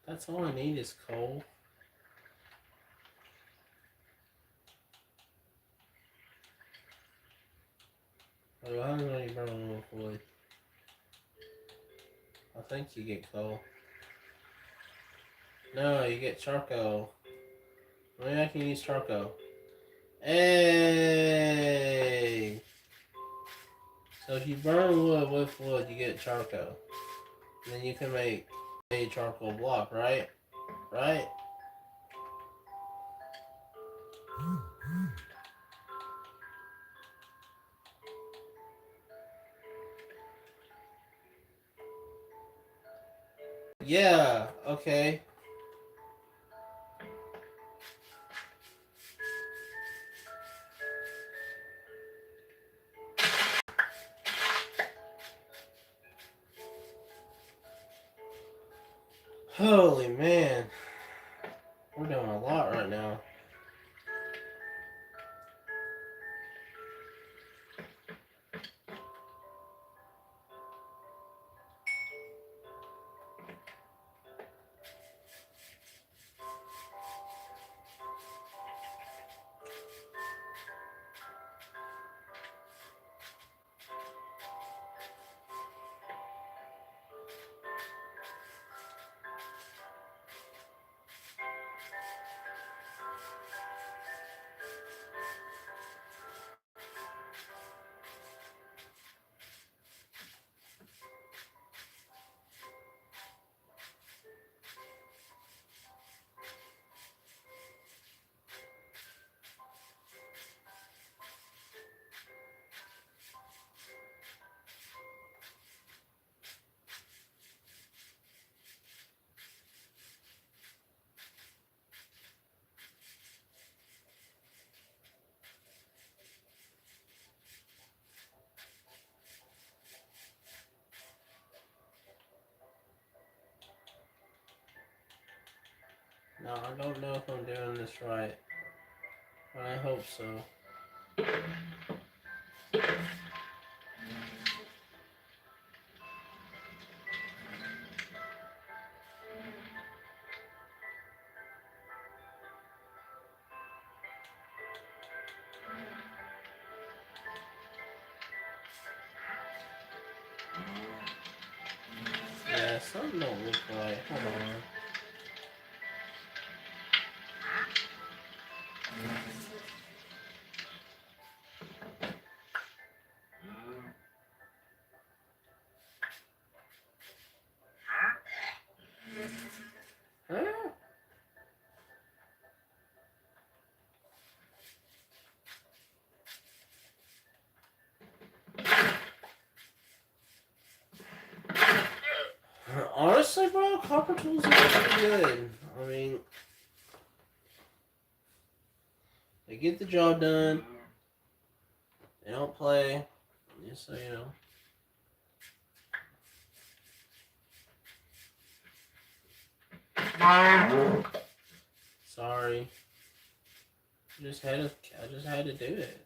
That's all I need is coal. Oh, how do you burn a little wood? I think you get coal. No, you get charcoal. Maybe I can use charcoal. Hey! So if you burn wood with wood, you get charcoal. And then you can make a charcoal block, right? Right? Yeah, okay. Holy man. We're doing a lot right now. Now, I don't know if I'm doing this right, but I hope so. Yeah, something don't look right. Hold on. Huh? Honestly, bro, Copper Tools are pretty good. I mean, they get the job done. They don't play. Just so you know. Sorry. I just had to do it.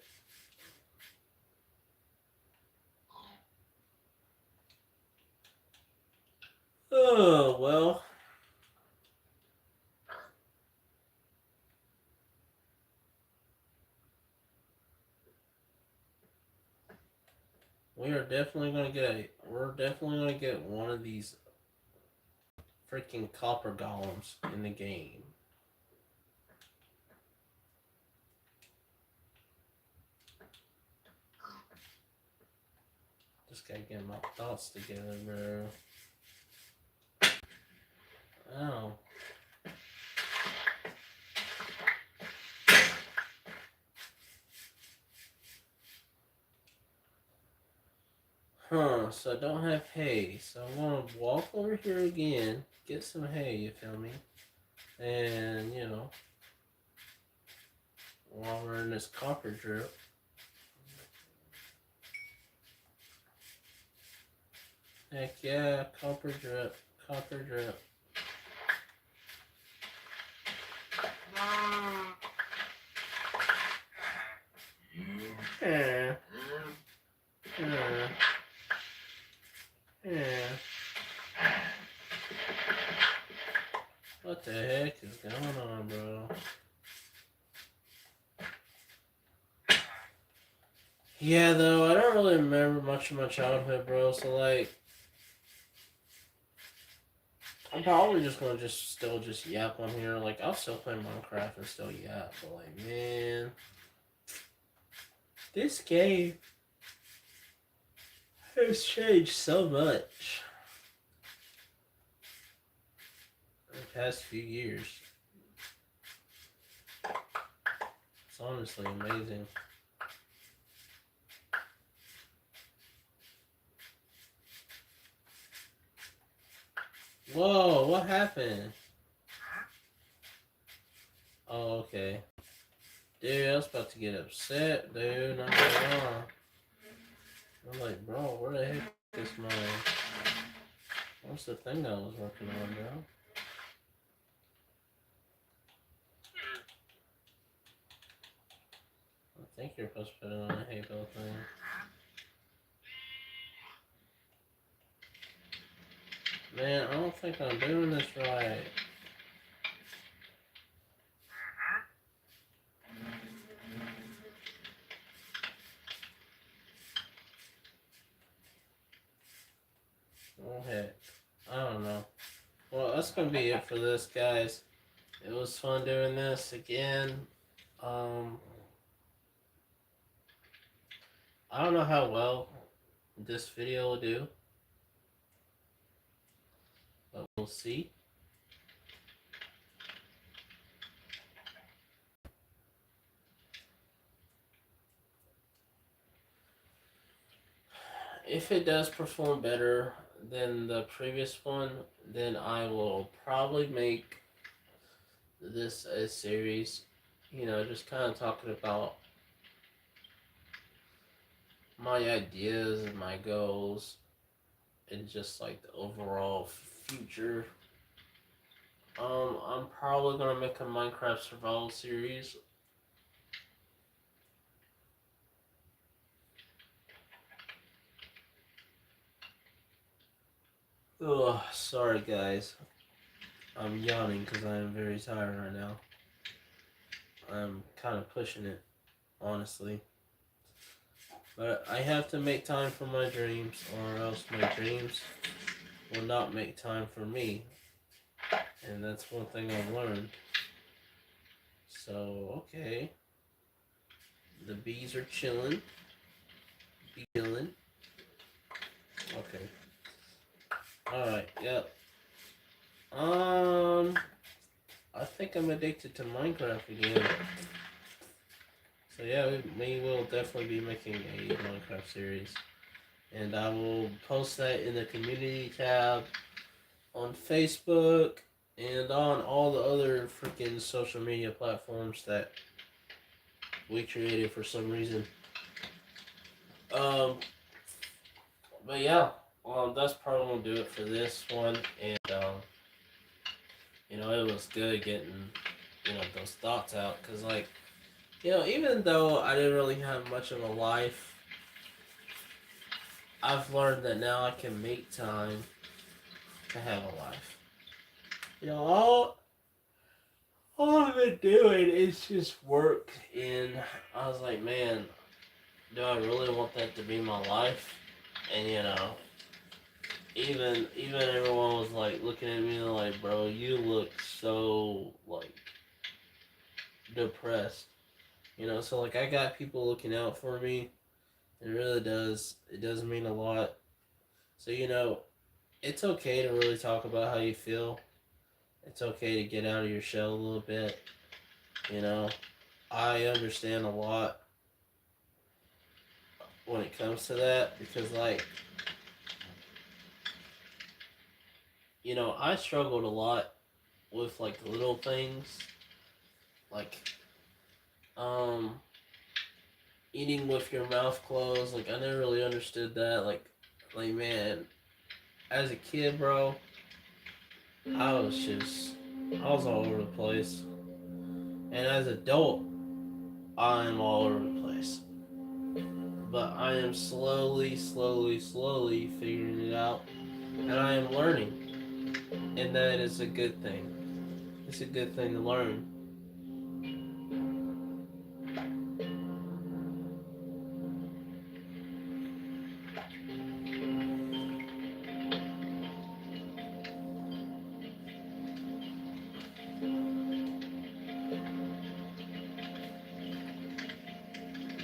Oh, well. We're definitely gonna get one of these freaking copper golems in the game. Just gotta get my thoughts together, bro. Oh. Huh, so I don't have hay. So I'm gonna walk over here again, get some hay, you feel me? And, you know, while we're in this copper drip. Heck yeah, copper drip, copper drip. Yeah. Yeah. Yeah. What the heck is going on, bro? Yeah, though, I don't really remember much of my childhood, bro, so, like, I'm probably just gonna still yap on here. Like, I'll still play Minecraft and still yap, but, like, man, this game has changed so much in the past few years. It's honestly amazing. Whoa, what happened? Oh, okay. Dude, I was about to get upset, dude. Not gonna lie. I'm like, bro, where the heck is my... What's the thing that I was working on, bro? think you're supposed to put it on a hay bale thing. Man, I don't think I'm doing this right. Oh heck. I don't know. Well, that's gonna be it for this, guys. It was fun doing this again. I don't know how well this video will do, but we'll see. If it does perform better than the previous one, then I will probably make this a series, you know, just kind of talking about my ideas and my goals and just like the overall future. I'm probably gonna make a Minecraft survival series. Ugh, sorry guys. I'm yawning because I am very tired right now. I'm kind of pushing it, honestly. But I have to make time for my dreams, or else my dreams will not make time for me. And that's one thing I've learned. So, okay. The bees are chilling. Be chilling. Okay. Alright, yep. I think I'm addicted to Minecraft again. So yeah, we will definitely be making a Minecraft series. And I will post that in the community tab on Facebook and on all the other freaking social media platforms that we created for some reason. But yeah, that's probably gonna do it for this one. And you know, it was good getting, you know, those thoughts out, because like, you know, even though I didn't really have much of a life, I've learned that now I can make time to have a life. You know, all I've been doing is just work, and I was like, man, do I really want that to be my life? And you know, even everyone was like looking at me like, bro, you look so like depressed. You know, so like I got people looking out for me. It really does. It does mean a lot. So you know, it's okay to really talk about how you feel. It's okay to get out of your shell a little bit. You know, I understand a lot when it comes to that, because like, you know, I struggled a lot with like little things, like eating with your mouth closed. Like I never really understood that. Like man, as a kid, bro, I was just I was all over the place, and as an adult, I am all over the place. But I am slowly figuring it out, and I am learning, and that is a good thing. It's a good thing to learn.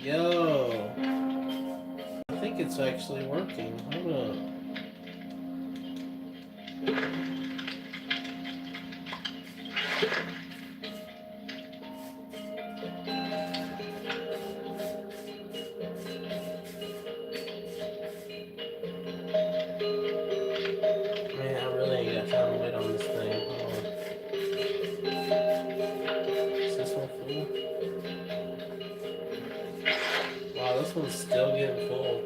Yo, I think it's actually working. Hold up. Man, I really ain't got time to wait on this thing. Hold on. Is this one full? Wow, this one's still getting full.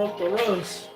up the roast.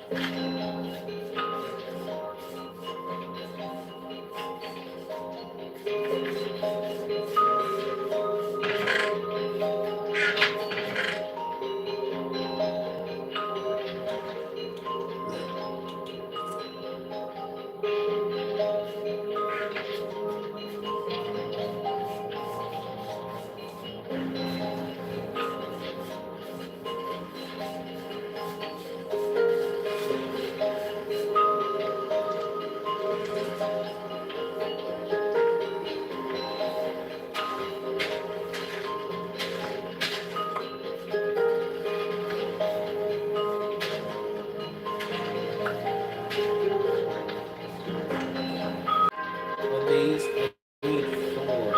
Of these, I need 4.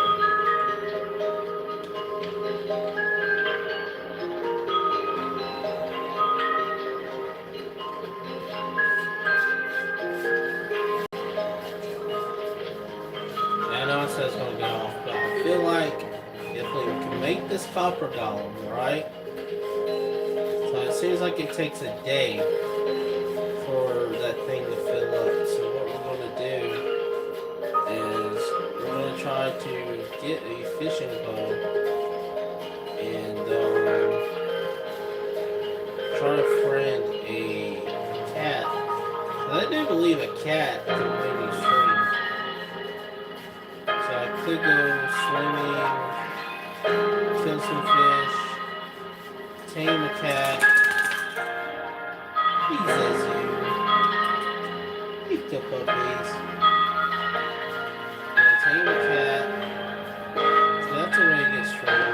I know it says it's gonna go off, but I feel like if we can make this copper golem, right? So it seems like it takes a day for that thing to fill up. So what we're gonna do is we're gonna try to get a fishing bow and try to friend a cat. I do believe a cat can maybe swim. So I could go swimming, kill some fish, tame a cat. He says you kill puppies. Yeah, tame a cat. So that's a way to get strong.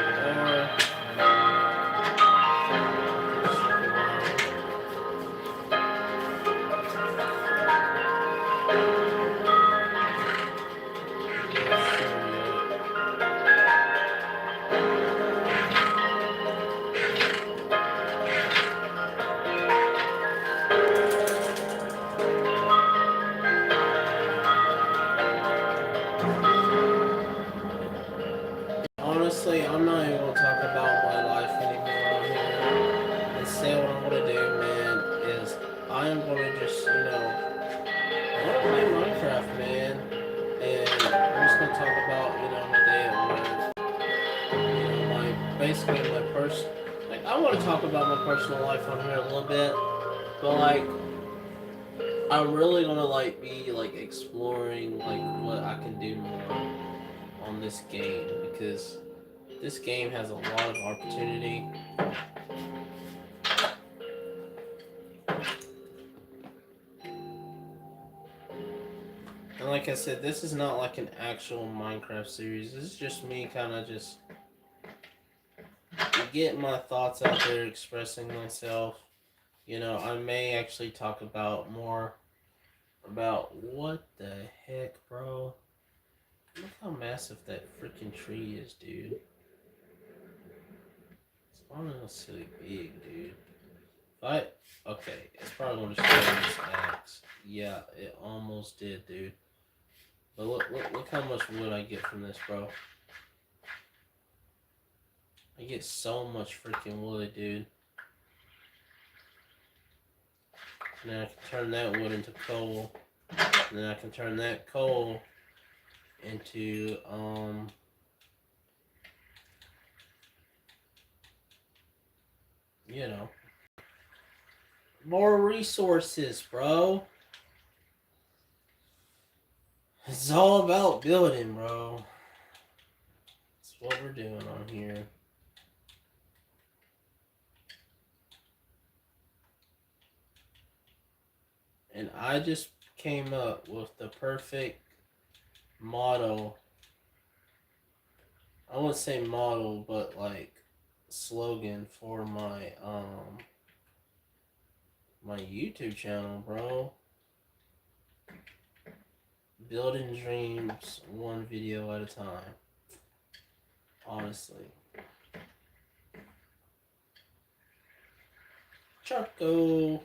Honestly, I'm not even gonna talk about my life anymore on here. Instead, what I'm gonna do, man, is I am gonna just, I wanna play Minecraft, man. And I'm just gonna talk about, my day at work. Basically my I wanna talk about my personal life on here a little bit. But, I'm really gonna, be, exploring, what I can do more on this game. Because this game has a lot of opportunity. And like I said, this is not like an actual Minecraft series. This is just me kind of just getting my thoughts out there, expressing myself. I may actually talk about more about what the heck, bro. Look how massive that freaking tree is, dude. It's honestly big, dude. Okay, it's probably gonna destroy this axe. Yeah, it almost did, dude. But look how much wood I get from this, bro. I get so much freaking wood, dude. And then I can turn that wood into coal. And then I can turn that coal into, more resources, bro. It's all about building, bro. That's what we're doing on here. And I just came up with the perfect model. I wouldn't say model, but slogan for my my YouTube channel, bro. Building dreams one video at a time. Honestly. Choco.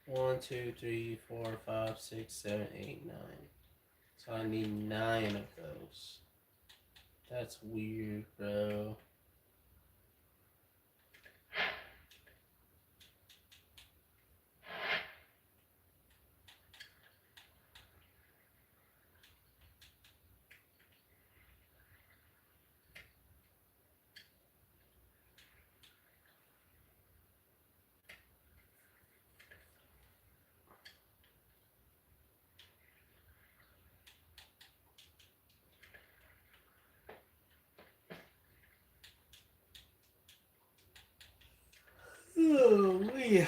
One, two, three, 4, 5, 6, 7, 8, 9. So I need 9 of those. That's weird, bro. Yeah.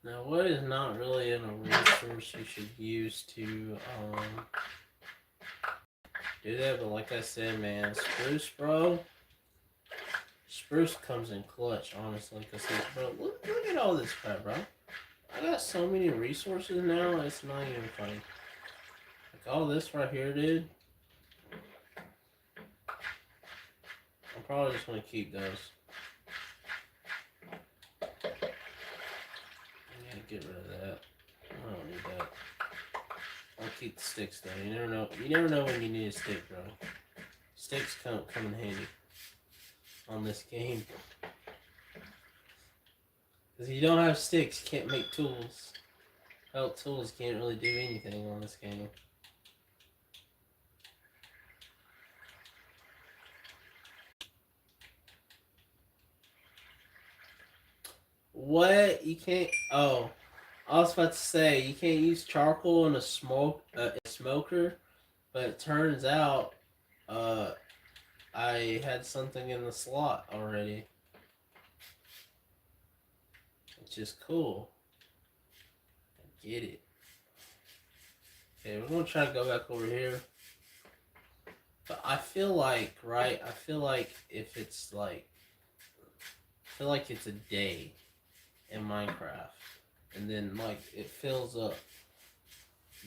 Now, what is not really in a resource you should use to do that, but like I said, man, Spruce, bro. Spruce comes in clutch, honestly, because bro, look at all this crap, bro. I got so many resources now, it's not even funny. Like all this right here, dude. I'm probably just gonna keep those. I gotta get rid of that. I don't need that. I'll keep the sticks though. You never know. You never know when you need a stick, bro. Sticks come in handy on this game. Because if you don't have sticks, you can't make tools. Without tools, you can't really do anything on this game. What? You can't... Oh. I was about to say, you can't use charcoal in a smoker, but it turns out I had something in the slot already. Which is cool. I get it. Okay, we're going to try to go back over here. But I feel like, right, if it's like... I feel like it's a day in Minecraft. And then, like, it fills up.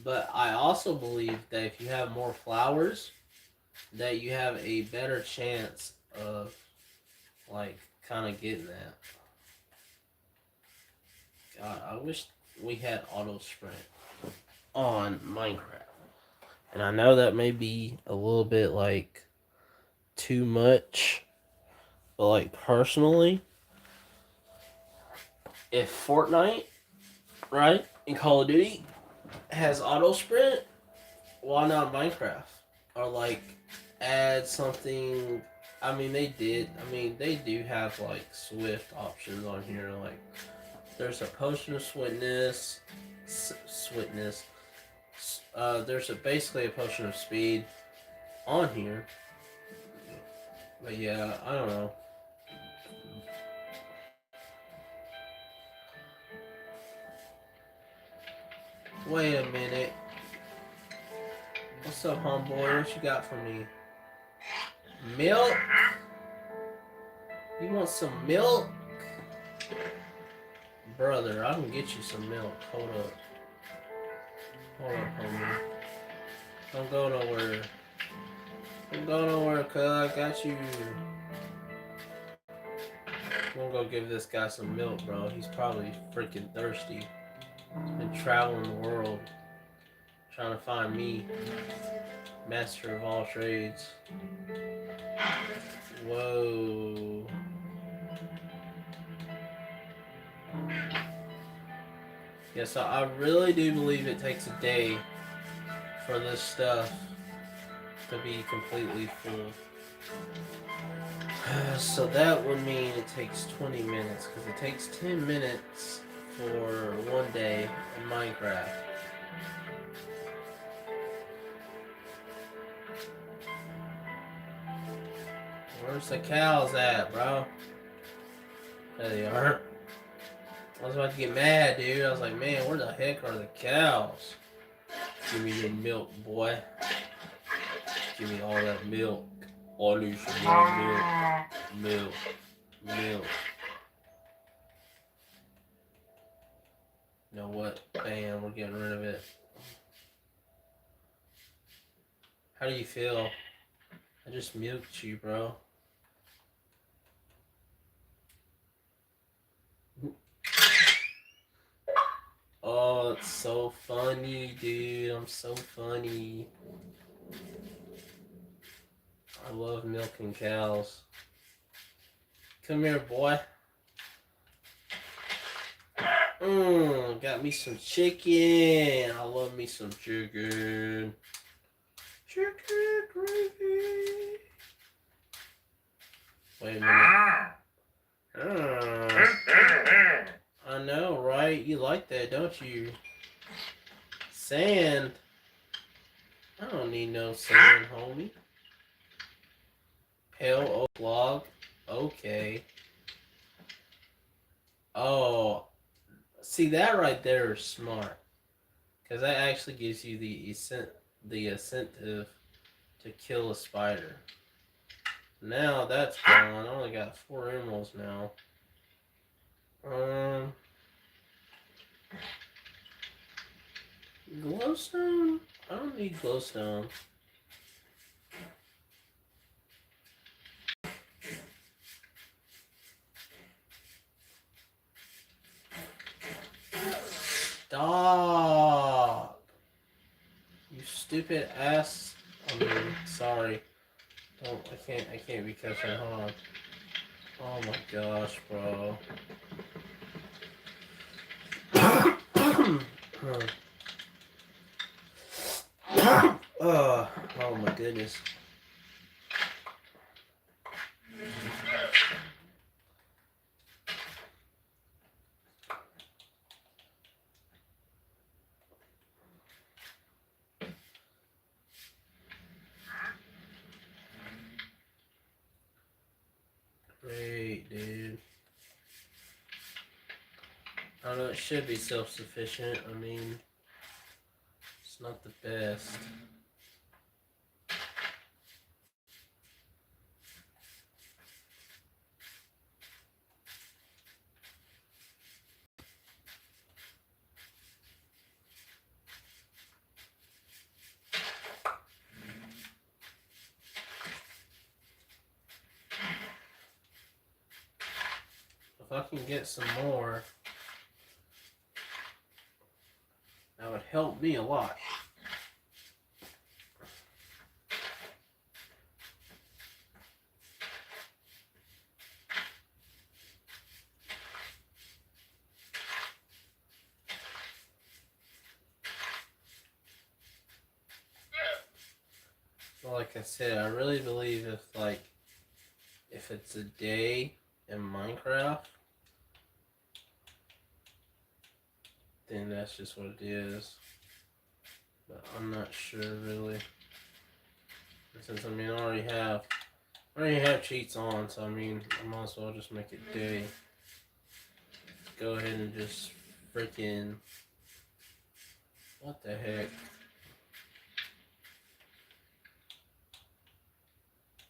But I also believe that if you have more flowers, that you have a better chance of, like, kind of getting that. God, I wish we had auto sprint on Minecraft. And I know that may be a little bit, like, too much. But, like, personally, if Fortnite, right, in Call of Duty has auto sprint, why not Minecraft? Or like add something. I mean, they do have like Swift options on here. Like there's a potion of swiftness. There's basically a potion of speed on here. But yeah, I don't know. Wait a minute. What's up, homeboy? What you got for me? Milk? You want some milk? Brother, I can get you some milk. Hold up. Hold up, homie. Don't go nowhere. Don't go nowhere, cuz. I got you. I'm gonna go give this guy some milk, bro. He's probably freaking thirsty. He's been traveling the world. Trying to find me. Master of all trades. Whoa. Yeah, so I really do believe it takes a day for this stuff to be completely full. So that would mean it takes 20 minutes, because it takes 10 minutes for one day in Minecraft. Where's the cows at, bro? There they are. I was about to get mad, dude. I was like, man, where the heck are the cows? Give me your milk, boy. Give me all that milk. All you some more milk. Milk. Milk. You know what? Bam, we're getting rid of it. How do you feel? I just milked you, bro. Oh, it's so funny, dude. I'm so funny. I love milking cows. Come here, boy. Got me some chicken. I love me some chicken. Chicken gravy. Wait a minute. I know, right? You like that, don't you? Sand. I don't need no sand, homie. Pale oak log. Okay. Oh, see that right there is smart, because that actually gives you the incentive to kill a spider. Now that's gone. I only got 4 emeralds now. Glowstone? I don't need glowstone. Stop! You stupid ass. I mean, sorry. Don't. I can't be catching. Hold on. Oh my gosh, bro. Oh my goodness. Great, dude. I don't know, it should be self-sufficient. I mean, it's not the best. If I can get some more, that would help me a lot. Well, like I said, I really believe if it's a day in Minecraft, then that's just what it is. But I'm not sure really. Since I mean I already have cheats on, so I mean I might as well just make it day. Go ahead and just freaking, what the heck?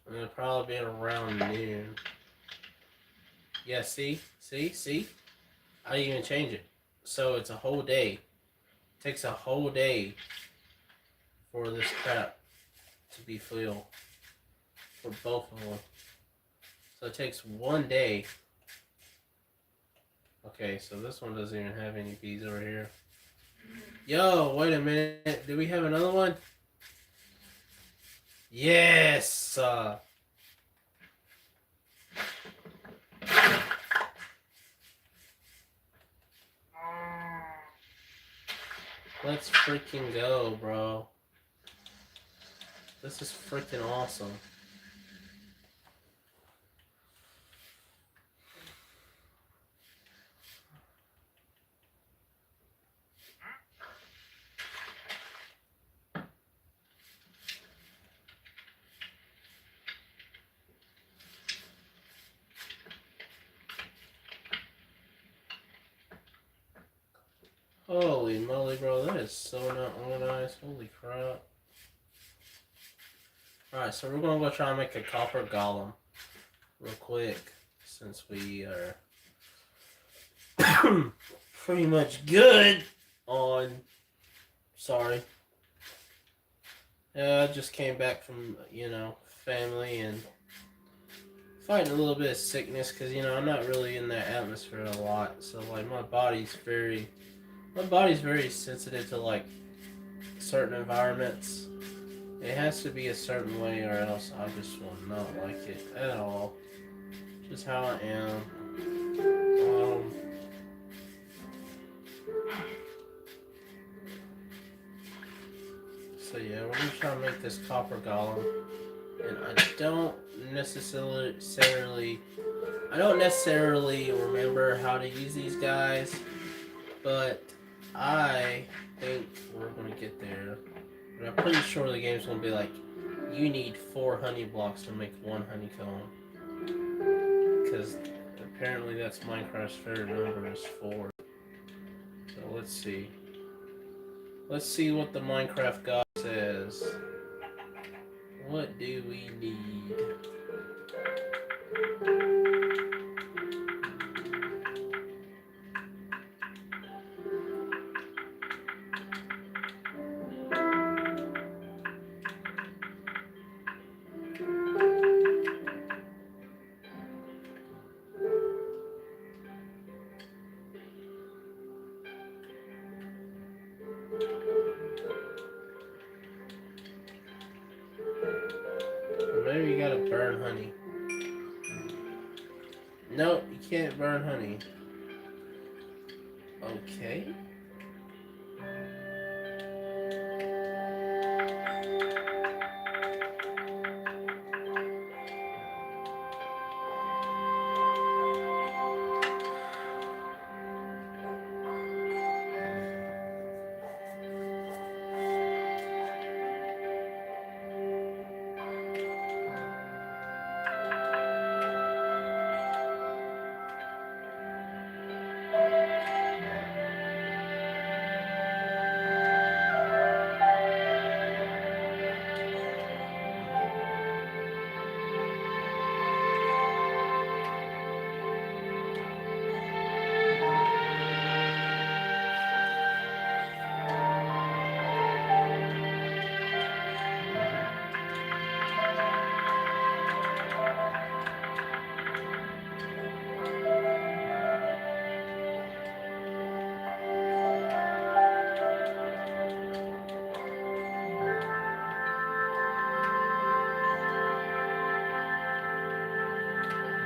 And it'll probably be around noon. Yeah, see? I didn't even change it. So it's a whole day. It takes a whole day for this crap to be filled. For both of them. So it takes 1 day. Okay, so this one doesn't even have any bees over here. Yo, wait a minute. Do we have another one? Yes! Let's freaking go, bro. This is freaking awesome. Holy moly, bro, that is so not organized. Holy crap. Alright, so we're gonna go try and make a copper golem real quick, since we are pretty much good on... Sorry. Yeah, I just came back from, family and fighting a little bit of sickness, because, I'm not really in that atmosphere a lot, so, like, my body's very sensitive to, like, certain environments. It has to be a certain way or else I just will not like it at all. Just how I am. So yeah, we're gonna try to make this copper golem. And I don't necessarily... I don't necessarily remember how to use these guys, but I think we're going to get there. But I'm pretty sure the game's going to be like, you need 4 honey blocks to make 1 honeycomb. Because apparently that's Minecraft's favorite number is 4. So let's see. Let's see what the Minecraft God says. What do we need? Maybe you gotta burn honey. No, you can't burn honey. Okay.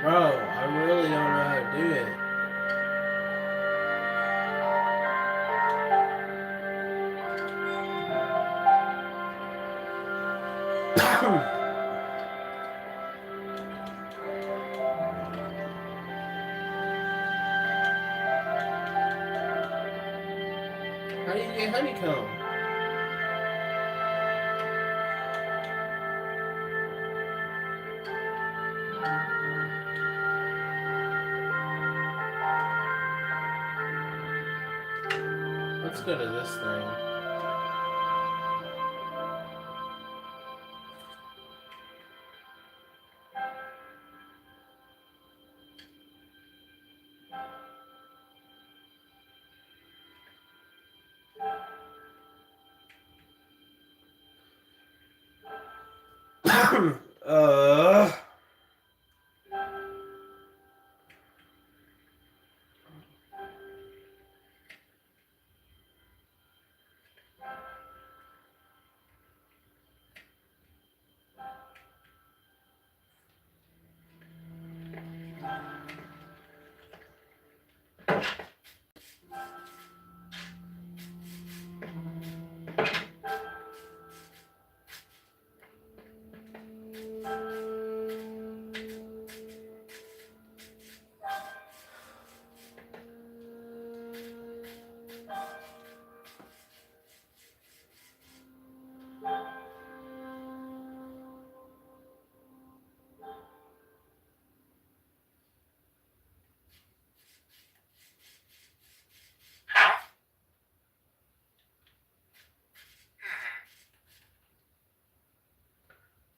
Bro, I really don't know how to do it. How do you get honeycomb? Let's go to this thing. uh...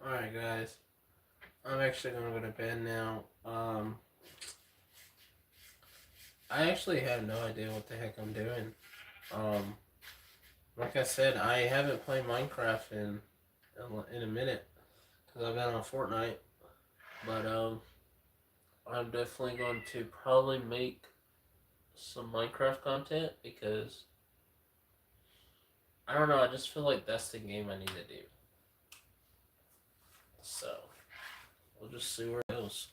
Alright guys, I'm actually gonna go to bed now. I actually have no idea what the heck I'm doing. Like I said, I haven't played Minecraft in a minute because I've been on Fortnite. But I'm definitely going to probably make some Minecraft content because I don't know. I just feel like that's the game I need to do. So we'll just see where it goes.